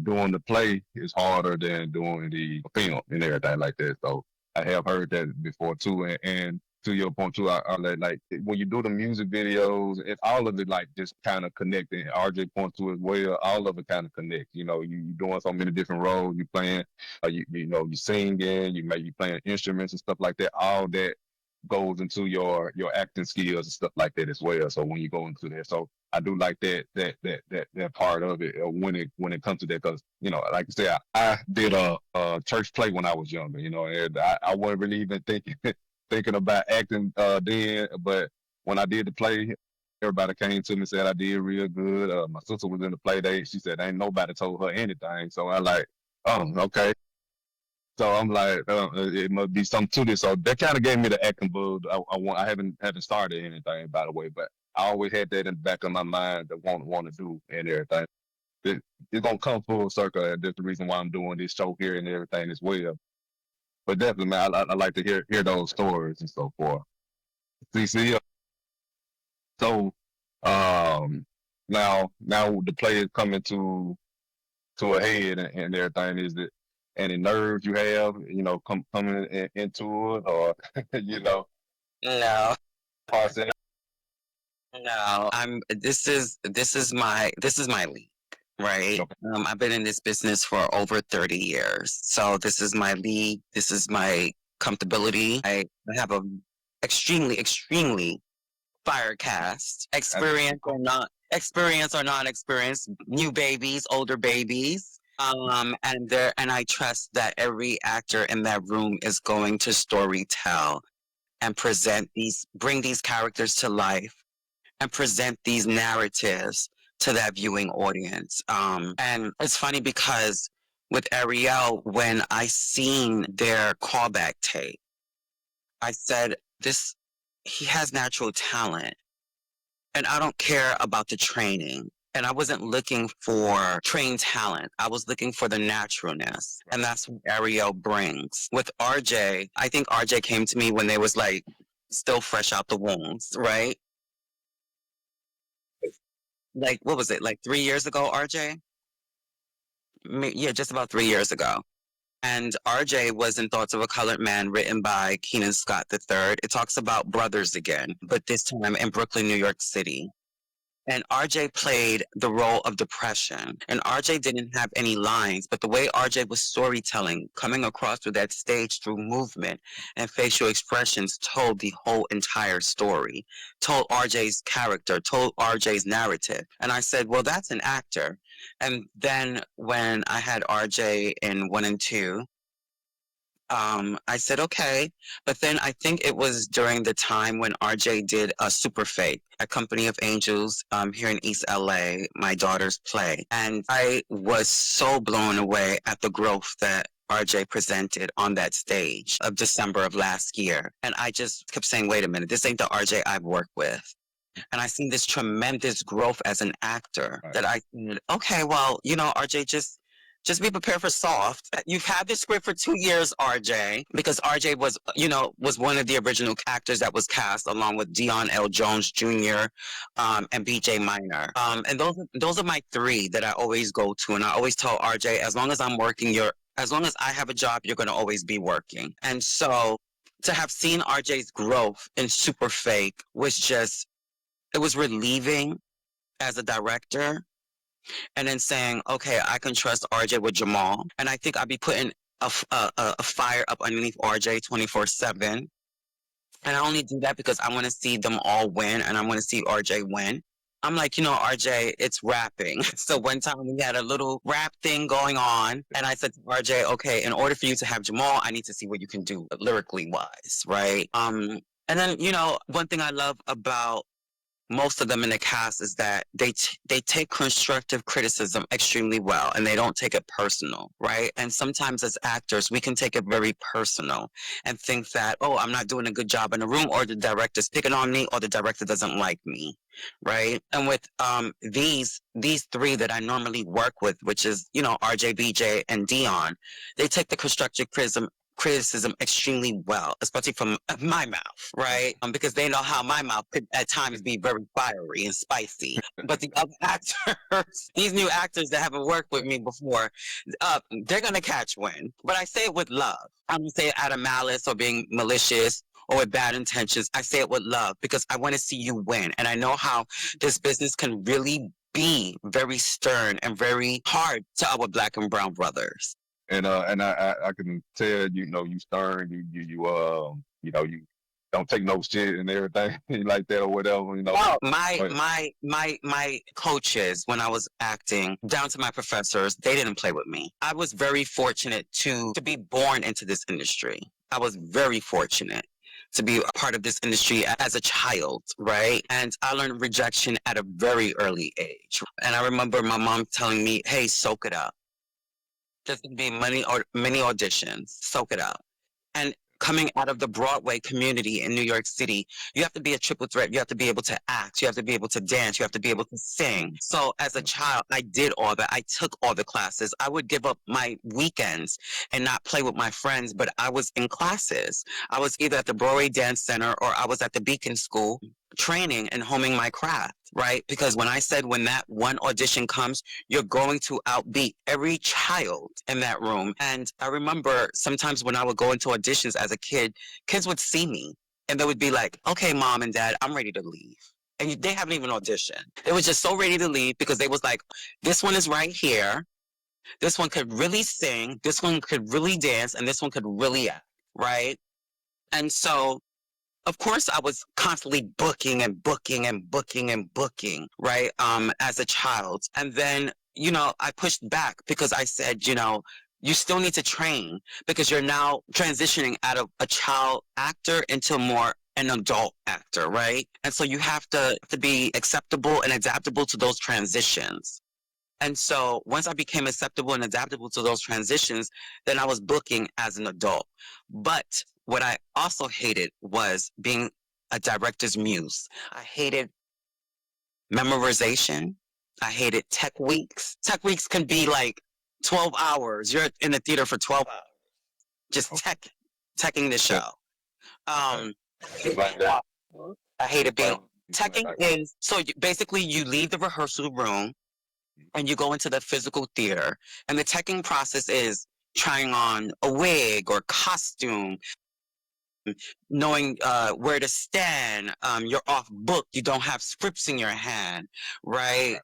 doing the play is harder than doing the film and everything like that. So I have heard that before too. And to your point too, I like when you do the music videos, and all of it like just kind of connecting. RJ point to as well. All of it kind of connects. You doing so many different roles. You playing, you singing. You may be playing instruments and stuff like that. All that goes into your acting skills and stuff like that as well. So when you go into that, so I do like that part of it when it comes to that, because like I said, I did a church play when I was younger. And I wasn't really even thinking about acting then, but when I did the play, everybody came to me and said I did real good. My sister was in the play date. She said ain't nobody told her anything. So I like, oh, okay. So I'm like, it must be something to this. So that kind of gave me the acting bug. I haven't started anything, by the way, but I always had that in the back of my mind that want to do and everything. It's gonna come full circle, and that's the reason why I'm doing this show here and everything as well. But definitely, man, I like to hear those stories and so forth. CeCe, so now the play is coming to a head and everything. Is it any nerves you have, coming into it, or No, process? no. This is my league, right? Okay. I've been in this business for over 30 years. So this is my league. This is my comfortability. I have a extremely, extremely fire cast. Experience or not experience, new babies, older babies. And I trust that every actor in that room is going to story tell and bring these characters to life and present these narratives to that viewing audience. And it's funny because with Ariel, when I seen their callback tape, I said, he has natural talent, and I don't care about the training. And I wasn't looking for trained talent. I was looking for the naturalness. And that's what Ariel brings. With RJ, I think RJ came to me when they was like still fresh out the wombs, right? Like, what was it? Like 3 years ago, RJ? Yeah, just about 3 years ago. And RJ was in Thoughts of a Colored Man, written by Keenan Scott III. It talks about brothers again, but this time in Brooklyn, New York City. And RJ played the role of depression. And RJ didn't have any lines, but the way RJ was storytelling, coming across through that stage through movement and facial expressions, told the whole entire story, told RJ's character, told RJ's narrative. And I said, well, that's an actor. And then when I had RJ in 1 and 2, I said, okay. But then I think it was during the time when RJ did a Super Fake at Company of Angels here in East LA, my daughter's play. And I was so blown away at the growth that RJ presented on that stage of December of last year. And I just kept saying, wait a minute, this ain't the RJ I've worked with. And I seen this tremendous growth as an actor that I said, okay, well, RJ, just just be prepared for soft. You've had this script for 2 years, RJ, because RJ was, was one of the original actors that was cast along with Dion L. Jones Jr. And BJ Minor. And those are my three that I always go to. And I always tell RJ, as long as I'm working, as long as I have a job, you're going to always be working. And so to have seen RJ's growth in Super Fake it was relieving as a director. And then saying, okay, I can trust RJ with Jamal. And I think I'd be putting a fire up underneath RJ 24/7. And I only do that because I want to see them all win, and I want to see RJ win. I'm like, RJ, it's rapping. So one time we had a little rap thing going on, and I said to RJ, okay, in order for you to have Jamal, I need to see what you can do lyrically wise, right? And then, one thing I love about most of them in the cast is that they take constructive criticism extremely well, and they don't take it personal, right? And sometimes as actors, we can take it very personal and think that, oh, I'm not doing a good job in the room, or the director's picking on me, or the director doesn't like me, right? And with these three that I normally work with, which is, RJ, BJ, and Dion, they take the constructive criticism extremely well, especially from my mouth, right? Because they know how my mouth could at times be very fiery and spicy. But the other actors, these new actors that haven't worked with me before, they're going to catch wind. But I say it with love. I don't say it out of malice or being malicious or with bad intentions. I say it with love because I want to see you win. And I know how this business can really be very stern and very hard to our Black and brown brothers. And I can tell, you stern, you don't take no shit and everything like that or whatever, Oh, my coaches when I was acting, down to my professors, they didn't play with me. I was very fortunate to be born into this industry. I was very fortunate to be a part of this industry as a child, right? And I learned rejection at a very early age. And I remember my mom telling me, hey, soak it up. There's going to be many auditions. Soak it up. And coming out of the Broadway community in New York City, you have to be a triple threat. You have to be able to act. You have to be able to dance. You have to be able to sing. So as a child, I did all that. I took all the classes. I would give up my weekends and not play with my friends, but I was in classes. I was either at the Broadway Dance Center or I was at the Beacon School training and honing my craft, right? Because when I said when that one audition comes, you're going to outbeat every child in that room. And I remember sometimes when I would go into auditions as a kid, kids would see me and they would be like, okay, mom and dad, I'm ready to leave. And they haven't even auditioned. They were just so ready to leave because they was like, this one is right here. This one could really sing. This one could really dance. And this one could really act, right? And so of course, I was constantly booking and booking and booking and booking, right, as a child. And then, I pushed back because I said, you still need to train because you're now transitioning out of a child actor into more an adult actor, right? And so you have to be acceptable and adaptable to those transitions. And so once I became acceptable and adaptable to those transitions, then I was booking as an adult. But what I also hated was being a director's muse. I hated memorization. I hated tech weeks. Tech weeks can be like 12 hours. You're in the theater for 12 hours, just teching the show. I hated being teching is, so basically you leave the rehearsal room and you go into the physical theater. And the teching process is trying on a wig or costume, knowing where to stand. You're off book. You don't have scripts in your hand, right?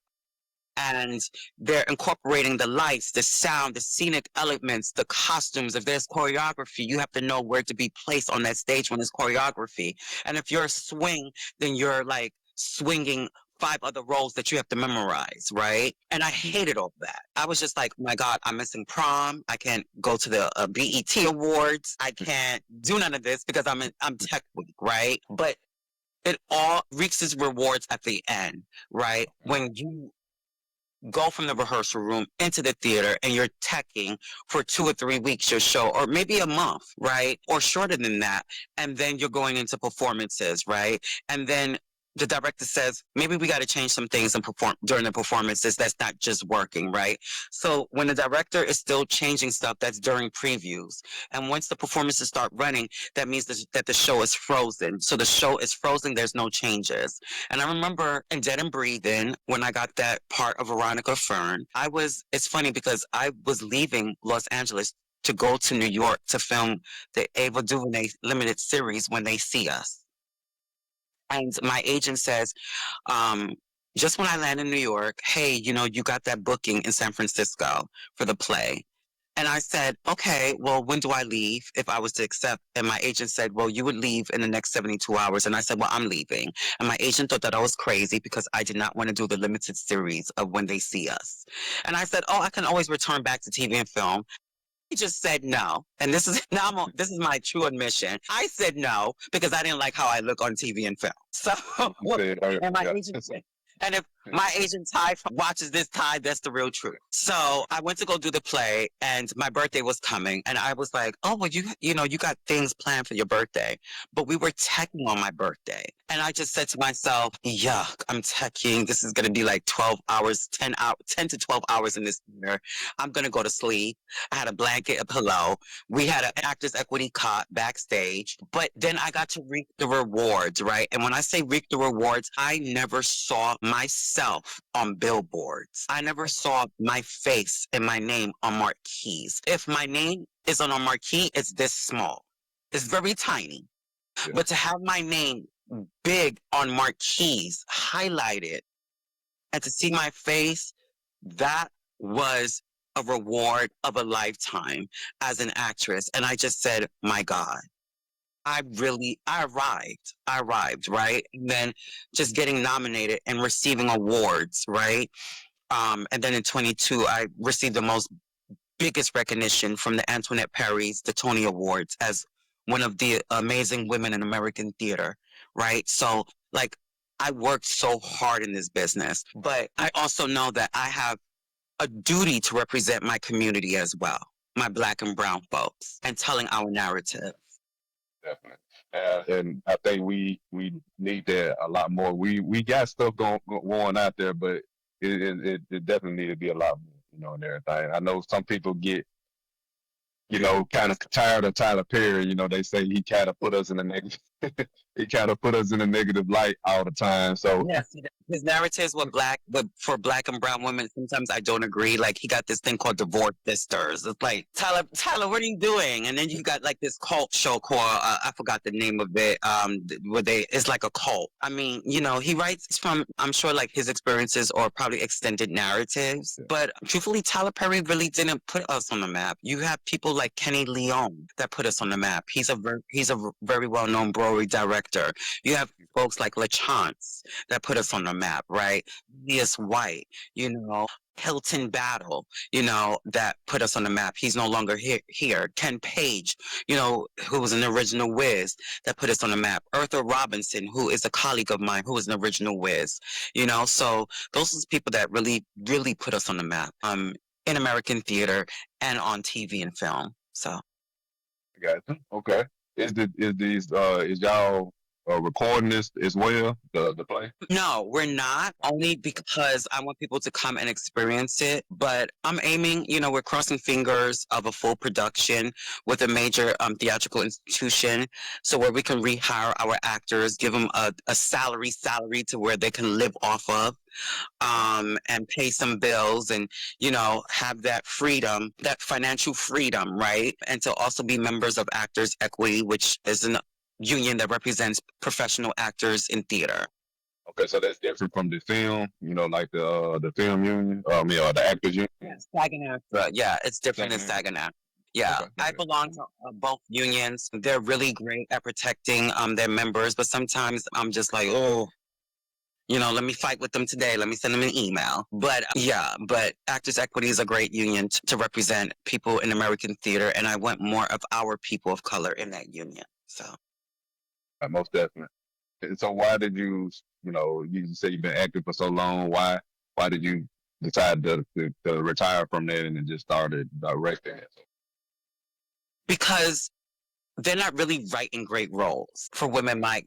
And they're incorporating the lights, the sound, the scenic elements, the costumes. If there's choreography, you have to know where to be placed on that stage when there's choreography. And if you're a swing, then you're like swinging 5 other roles that you have to memorize, right? And I hated all that. I was just like, oh my God, I'm missing prom. I can't go to the BET Awards. I can't do none of this because I'm tech week, right? But it all reaps its rewards at the end, right? When you go from the rehearsal room into the theater and you're teching for 2 or 3 weeks your show, or maybe a month, right? Or shorter than that. And then you're going into performances, right? And then the director says, maybe we got to change some things and perform during the performances. That's not just working, right? So when the director is still changing stuff, that's during previews. And once the performances start running, that means that the show is frozen. So the show is frozen. There's no changes. And I remember in Dead and Breathing, when I got that part of Veronica Fern, it's funny because I was leaving Los Angeles to go to New York to film the Ava DuVernay limited series When They See Us. And my agent says, just when I land in New York, hey, you got that booking in San Francisco for the play. And I said, okay, well, when do I leave if I was to accept? And my agent said, well, you would leave in the next 72 hours. And I said, well, I'm leaving. And my agent thought that I was crazy because I did not want to do the limited series of When They See Us. And I said, oh, I can always return back to TV and film. He just said no. And this is this is my true admission. I said no because I didn't like how I look on TV and film. So, and my agent said, and if my agent Ty watches this, Ty, that's the real truth. So I went to go do the play, and my birthday was coming, and I was like, oh, well, you got things planned for your birthday. But we were teching on my birthday. And I just said to myself, yuck, I'm teching. This is going to be like 12 hours, 10 to 12 hours in this theater. I'm going to go to sleep. I had a blanket, a pillow. We had an Actors Equity cot backstage. But then I got to reap the rewards, right? And when I say reap the rewards, I never saw myself on billboards. I never saw my face and my name on marquees. If my name is on a marquee, it's this small. It's very tiny. Yeah. But to have my name big on marquees, highlighted, and to see my face, that was a reward of a lifetime as an actress. And I just said, my God. I arrived, right? And then just getting nominated and receiving awards, right? And then in 22, I received the biggest recognition from the Antoinette Perry's, the Tony Awards, as one of the amazing women in American theater, right? So, like, I worked so hard in this business, but I also know that I have a duty to represent my community as well, my Black and brown folks, and telling our narrative. Definitely. And I think we need that a lot more. We got stuff going out there, but it definitely need to be a lot more, and everything. I know some people get, kind of tired of Tyler Perry. They say he kind of put us in a negative. He kind of put us in a negative light all the time. So yes, his narratives were but for Black and brown women, sometimes I don't agree. Like, he got this thing called Divorce Sisters. It's like, Tyler, what are you doing? And then you got like this cult show called I forgot the name of it. Where it's like a cult. I mean, he writes from, I'm sure, like, his experiences or probably extended narratives. Yeah. But truthfully, Tyler Perry really didn't put us on the map. You have people like Kenny Leon that put us on the map. He's a very well known Broadway director. You have folks like LaChance that put us on the map, right? Lias White, Hilton Battle, that put us on the map. He's no longer here. Ken Page, who was an original Wiz, that put us on the map. Eartha Robinson, who is a colleague of mine, who was an original Wiz, so those are the people that really, really put us on the map in American theater and on TV and film. So. Gotcha. Okay. Is y'all recording this as well, the play? No, we're not, only because I want people to come and experience it. But I'm aiming, we're crossing fingers of a full production with a major theatrical institution, so where we can rehire our actors, give them a salary to where they can live off of, and pay some bills, and have that freedom, that financial freedom, right? And to also be members of Actors Equity, which is an union that represents professional actors in theater. Okay, so that's different from the film, like the film union, or the actors union. Yeah, SAG-AFTRA. Yeah, it's different than SAG-AFTRA. Yeah, okay. I belong to both unions. They're really great at protecting their members, but sometimes I'm just like, oh, let me fight with them today. Let me send them an email. But Actors Equity is a great union to represent people in American theater, and I want more of our people of color in that union. So. Most definitely. So why did you say you've been acting for so long? Why did you decide to retire from that and then just started directing? Because they're not really writing great roles for women my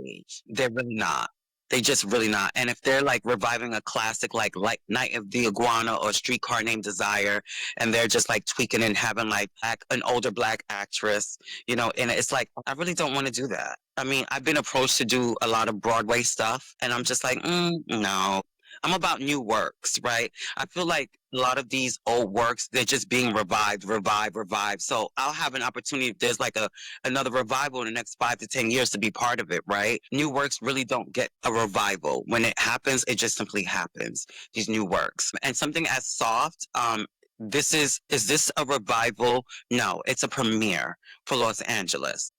age. They're really not. They just really not. And if they're like reviving a classic like Night of the Iguana or Streetcar Named Desire, and they're just like tweaking and having like an older black actress, you know, and it's like, I really don't want to do that. I mean, I've been approached to do a lot of Broadway stuff, and I'm just like, no. I'm about new works, right? I feel like a lot of these old works, they're just being revived. So I'll have an opportunity if there's like another revival in the next 5 to 10 years to be part of it, right? New works really don't get a revival. When it happens, it just simply happens, these new works. And something as soft, is this a revival? No, it's a premiere for Los Angeles.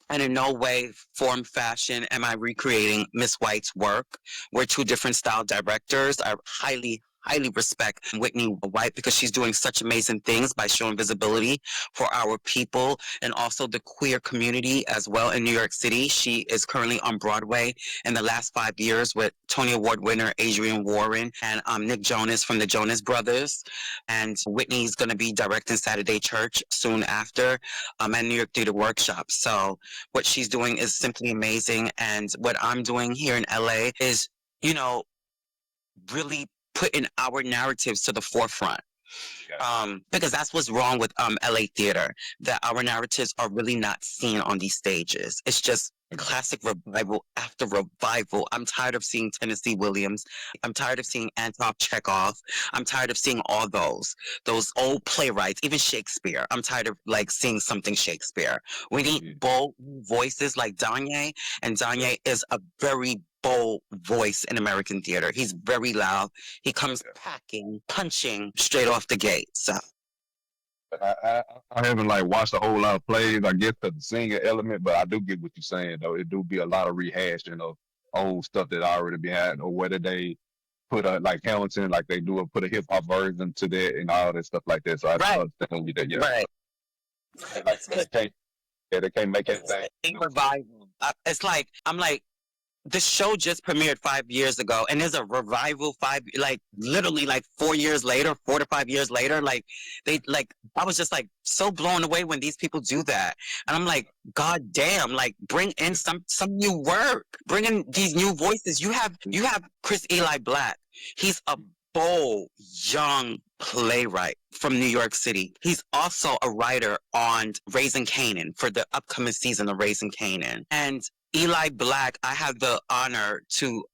And in no way, form, fashion, am I recreating Miss White's work. We're two different style directors. I highly respect Whitney White because she's doing such amazing things by showing visibility for our people and also the queer community as well in New York City. She is currently on Broadway in the last 5 years with Tony Award winner Adrienne Warren and Nick Jonas from the Jonas Brothers. And Whitney's going to be directing Saturday Church soon after at New York Theater Workshop. So what she's doing is simply amazing. And what I'm doing here in LA is, you know, really putting our narratives to the forefront. Because that's what's wrong with LA theater, that our narratives are really not seen on these stages. It's just classic revival after revival. I'm tired of seeing Tennessee Williams. I'm tired of seeing Anton Chekhov. I'm tired of seeing all those old playwrights, even Shakespeare. I'm tired of like seeing something Shakespeare. We need bold voices like Donja, and Donja is a very bold voice in American theater. He's very loud. He comes packing, punching straight off the gate. So I haven't like watched a whole lot of plays, I guess, the singing element, but I do get what you're saying though. It do be a lot of rehashing of old stuff that already been had, or whether they put a like Hamilton, like they do put a hip hop version to that and all that stuff like that. So I understand with that. Yeah. Right. They can't make anything. Revival. It's like I'm like, the show just premiered 5 years ago, and there's a revival literally 4 years later, 4 to 5 years later. I was just like so blown away when these people do that, and I'm like, God damn! Like, bring in some new work, bring in these new voices. You have Chris Eli Black. He's a bold young playwright from New York City. He's also a writer on Raising Kanan for the upcoming season of Raising Kanan, and Eli Black, I have the honor to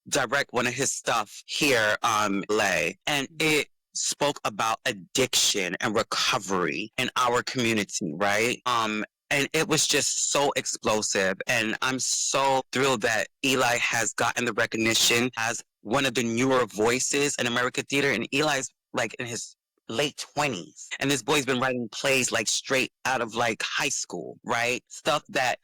direct one of his stuff here on LA, and it spoke about addiction and recovery in our community, right? And it was just so explosive, and I'm so thrilled that Eli has gotten the recognition as one of the newer voices in American theater, and Eli's like in his late 20s, and this boy's been writing plays like straight out of like high school, right? Stuff that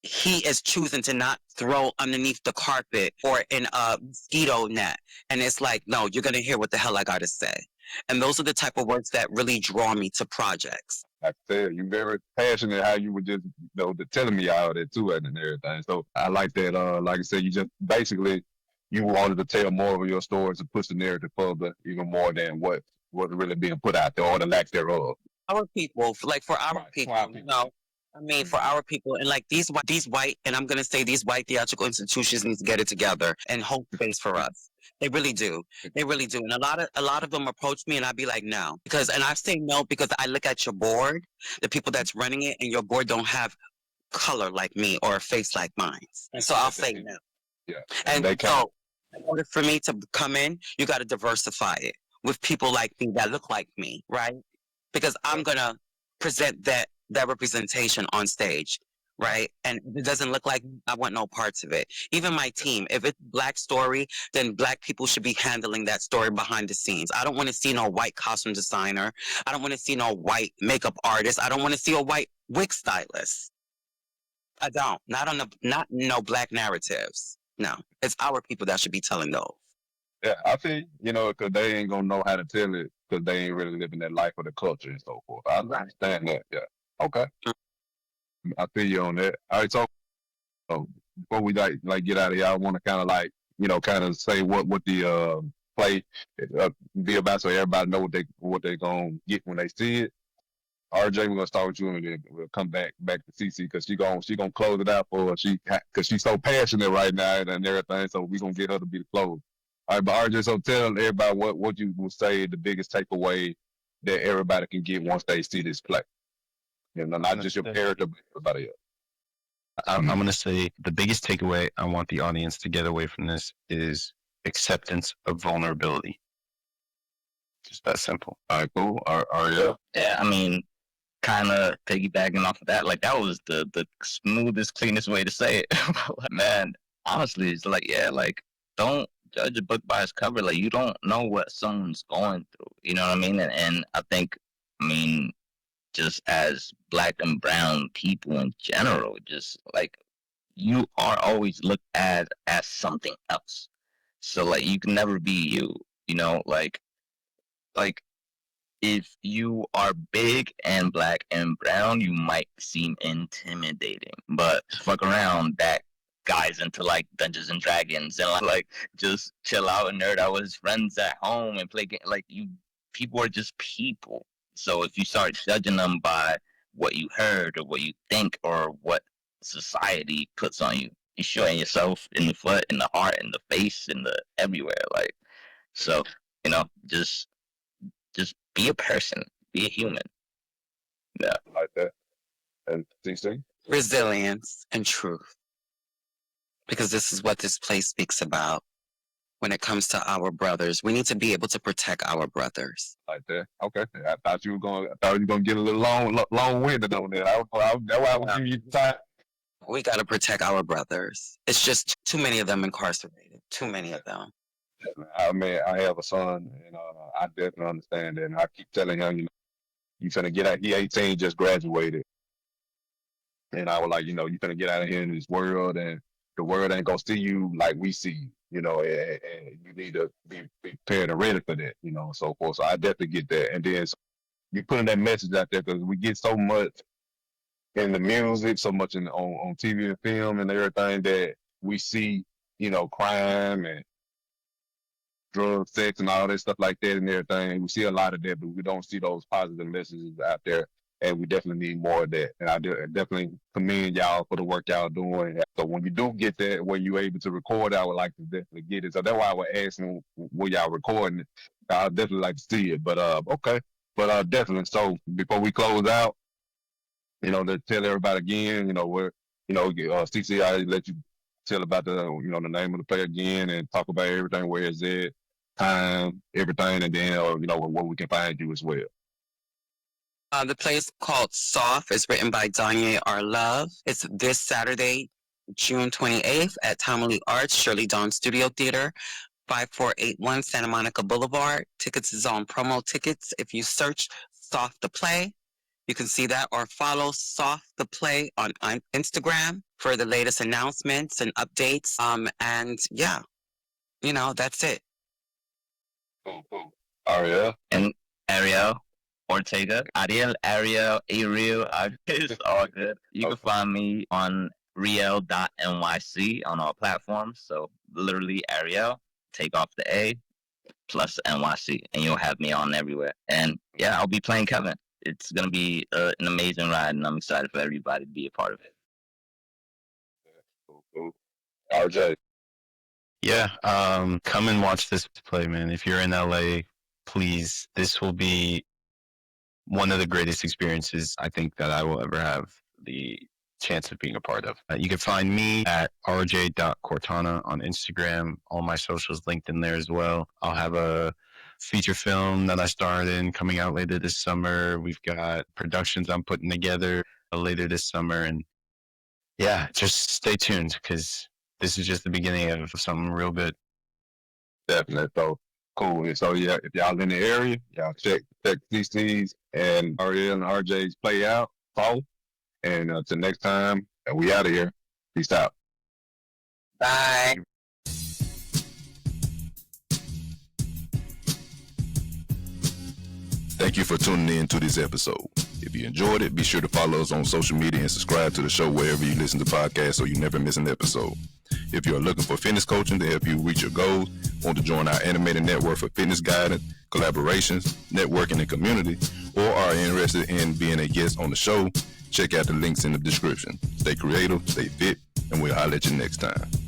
he is choosing to not throw underneath the carpet or in a mosquito net. And it's like, no, you're going to hear what the hell I got to say. And those are the type of words that really draw me to projects. Like I said, you're very passionate how you were just, telling me all that too and everything. So I like that. Like I said, you just basically, you wanted to tell more of your stories and push the narrative further, even more than what really being put out there or the lack thereof. Our people, for our people, you know. I mean, for our people, and like these white, and I'm gonna say these white theatrical institutions need to get it together and hold space for us. They really do. They really do. And a lot of them approach me, and I'd be like, no, and I say no because I look at your board, the people that's running it, and your board don't have color like me or a face like mine, and so I'll say no. Yeah. And so, in order for me to come in, you got to diversify it with people like me that look like me, right? Because I'm gonna present that representation on stage, right? And if it doesn't look like me, I want no parts of it. Even my team, if it's Black story, then Black people should be handling that story behind the scenes. I don't want to see no white costume designer. I don't want to see no white makeup artist. I don't want to see a white wig stylist. I don't. Not no Black narratives. No, it's our people that should be telling those. Yeah, I feel, because they ain't going to know how to tell it because they ain't really living that life of the culture and so forth. I understand that, yeah. Okay. I feel you on that. All right, so before we like get out of here, I want to kind of kind of say what the play be about so everybody know what they gonna get when they see it. RJ, we're gonna start with you, and then we'll come back to CeCe because she gonna close it out for us. Because she's so passionate right now and everything. So we're gonna get her to be the close. All right, but RJ, so tell everybody what you would say the biggest takeaway that everybody can get once they see this play. You know, not just your character, but everybody else. I'm going to say the biggest takeaway I want the audience to get away from this is acceptance of vulnerability. Just that simple. All right, cool. Ariel? Yeah, I mean, kind of piggybacking off of that, like that was the smoothest, cleanest way to say it. Man, honestly, it's like, yeah, like don't judge a book by its cover. Like you don't know what someone's going through. You know what I mean? And I think, I mean, just as Black and brown people in general, just like you are always looked at as something else. So like you can never be you. You know, like if you are big and Black and brown, you might seem intimidating. But fuck around, that guy's into like Dungeons and Dragons and like just chill out and nerd out with his friends at home and play games. Like people are just people. So if you start judging them by what you heard or what you think or what society puts on you, you're shooting yourself in the foot, in the heart, in the face, in the everywhere. Like, so, you know, just be a person, be a human. Yeah. Like that. And CeCe? Resilience and truth. Because this is what this play speaks about. When it comes to our brothers, we need to be able to protect our brothers. Like that. Okay. I thought you were gonna get a little long-winded on that. That's why I was giving you time. We got to protect our brothers. It's just too many of them incarcerated. Too many of them. I mean, I have a son, and I definitely understand that. And I keep telling him, you know, you finna get out. He 18, just graduated, and I was like, you know, you finna get out of here in this world, and the world ain't gonna see you like we see you. You know, and you need to be prepared and ready for that, you know, and so forth. So I definitely get that. And then you putting that message out there because we get so much in the music, so much on TV and film and everything that we see, you know, crime and drug, sex, and all that stuff like that and everything. We see a lot of that, but we don't see those positive messages out there. And we definitely need more of that. And I definitely commend y'all for the work y'all doing. So when you do get that, where you're able to record, I would like to definitely get it. So that's why I was asking where y'all recording. I'd definitely like to see it. But okay. But definitely. So before we close out, you know, to tell everybody again, you know, where, you know, CeCe, I let you tell about the, you know, the name of the play again and talk about everything, where it's at, time, everything, and then, you know, where we can find you as well. The play is called Soft. It's written by Donja R. Love. It's this Saturday, June 28th at Tamale Arts, Shirley Dawn Studio Theater, 5481 Santa Monica Boulevard. Tickets is on promo tickets. If you search Soft the Play, you can see that, or follow Soft the Play on Instagram for the latest announcements and updates. And yeah, you know, that's it. Cool. Ariel? And Ariel Ortega. Ariel, it's all good. You can find me on riel.nyc on all platforms. So literally Ariel, take off the A plus NYC, and you'll have me on everywhere. And yeah, I'll be playing Kevin. It's going to be an amazing ride, and I'm excited for everybody to be a part of it. Cool. RJ? Yeah, come and watch this play, man. If you're in LA, please, this will be one of the greatest experiences I think that I will ever have the chance of being a part of. You can find me at rj.cortana on Instagram. All my socials linked in there as well. I'll have a feature film that I starred in coming out later this summer. We've got productions I'm putting together later this summer. And yeah, just stay tuned because this is just the beginning of something real good. Definitely. So cool. So yeah, if y'all in the area, y'all check CeCe's and Ariel and RJ's play out. Follow. And until next time, we out of here. Peace out. Bye. Thank you for tuning in to this episode. If you enjoyed it, be sure to follow us on social media and subscribe to the show wherever you listen to podcasts so you never miss an episode. If you're looking for fitness coaching to help you reach your goals, Want to join our animated network for fitness guidance, collaborations, networking, and community, or are interested in being a guest on the show? Check out the links in the description. Stay creative, stay fit, and we'll holler at you next time.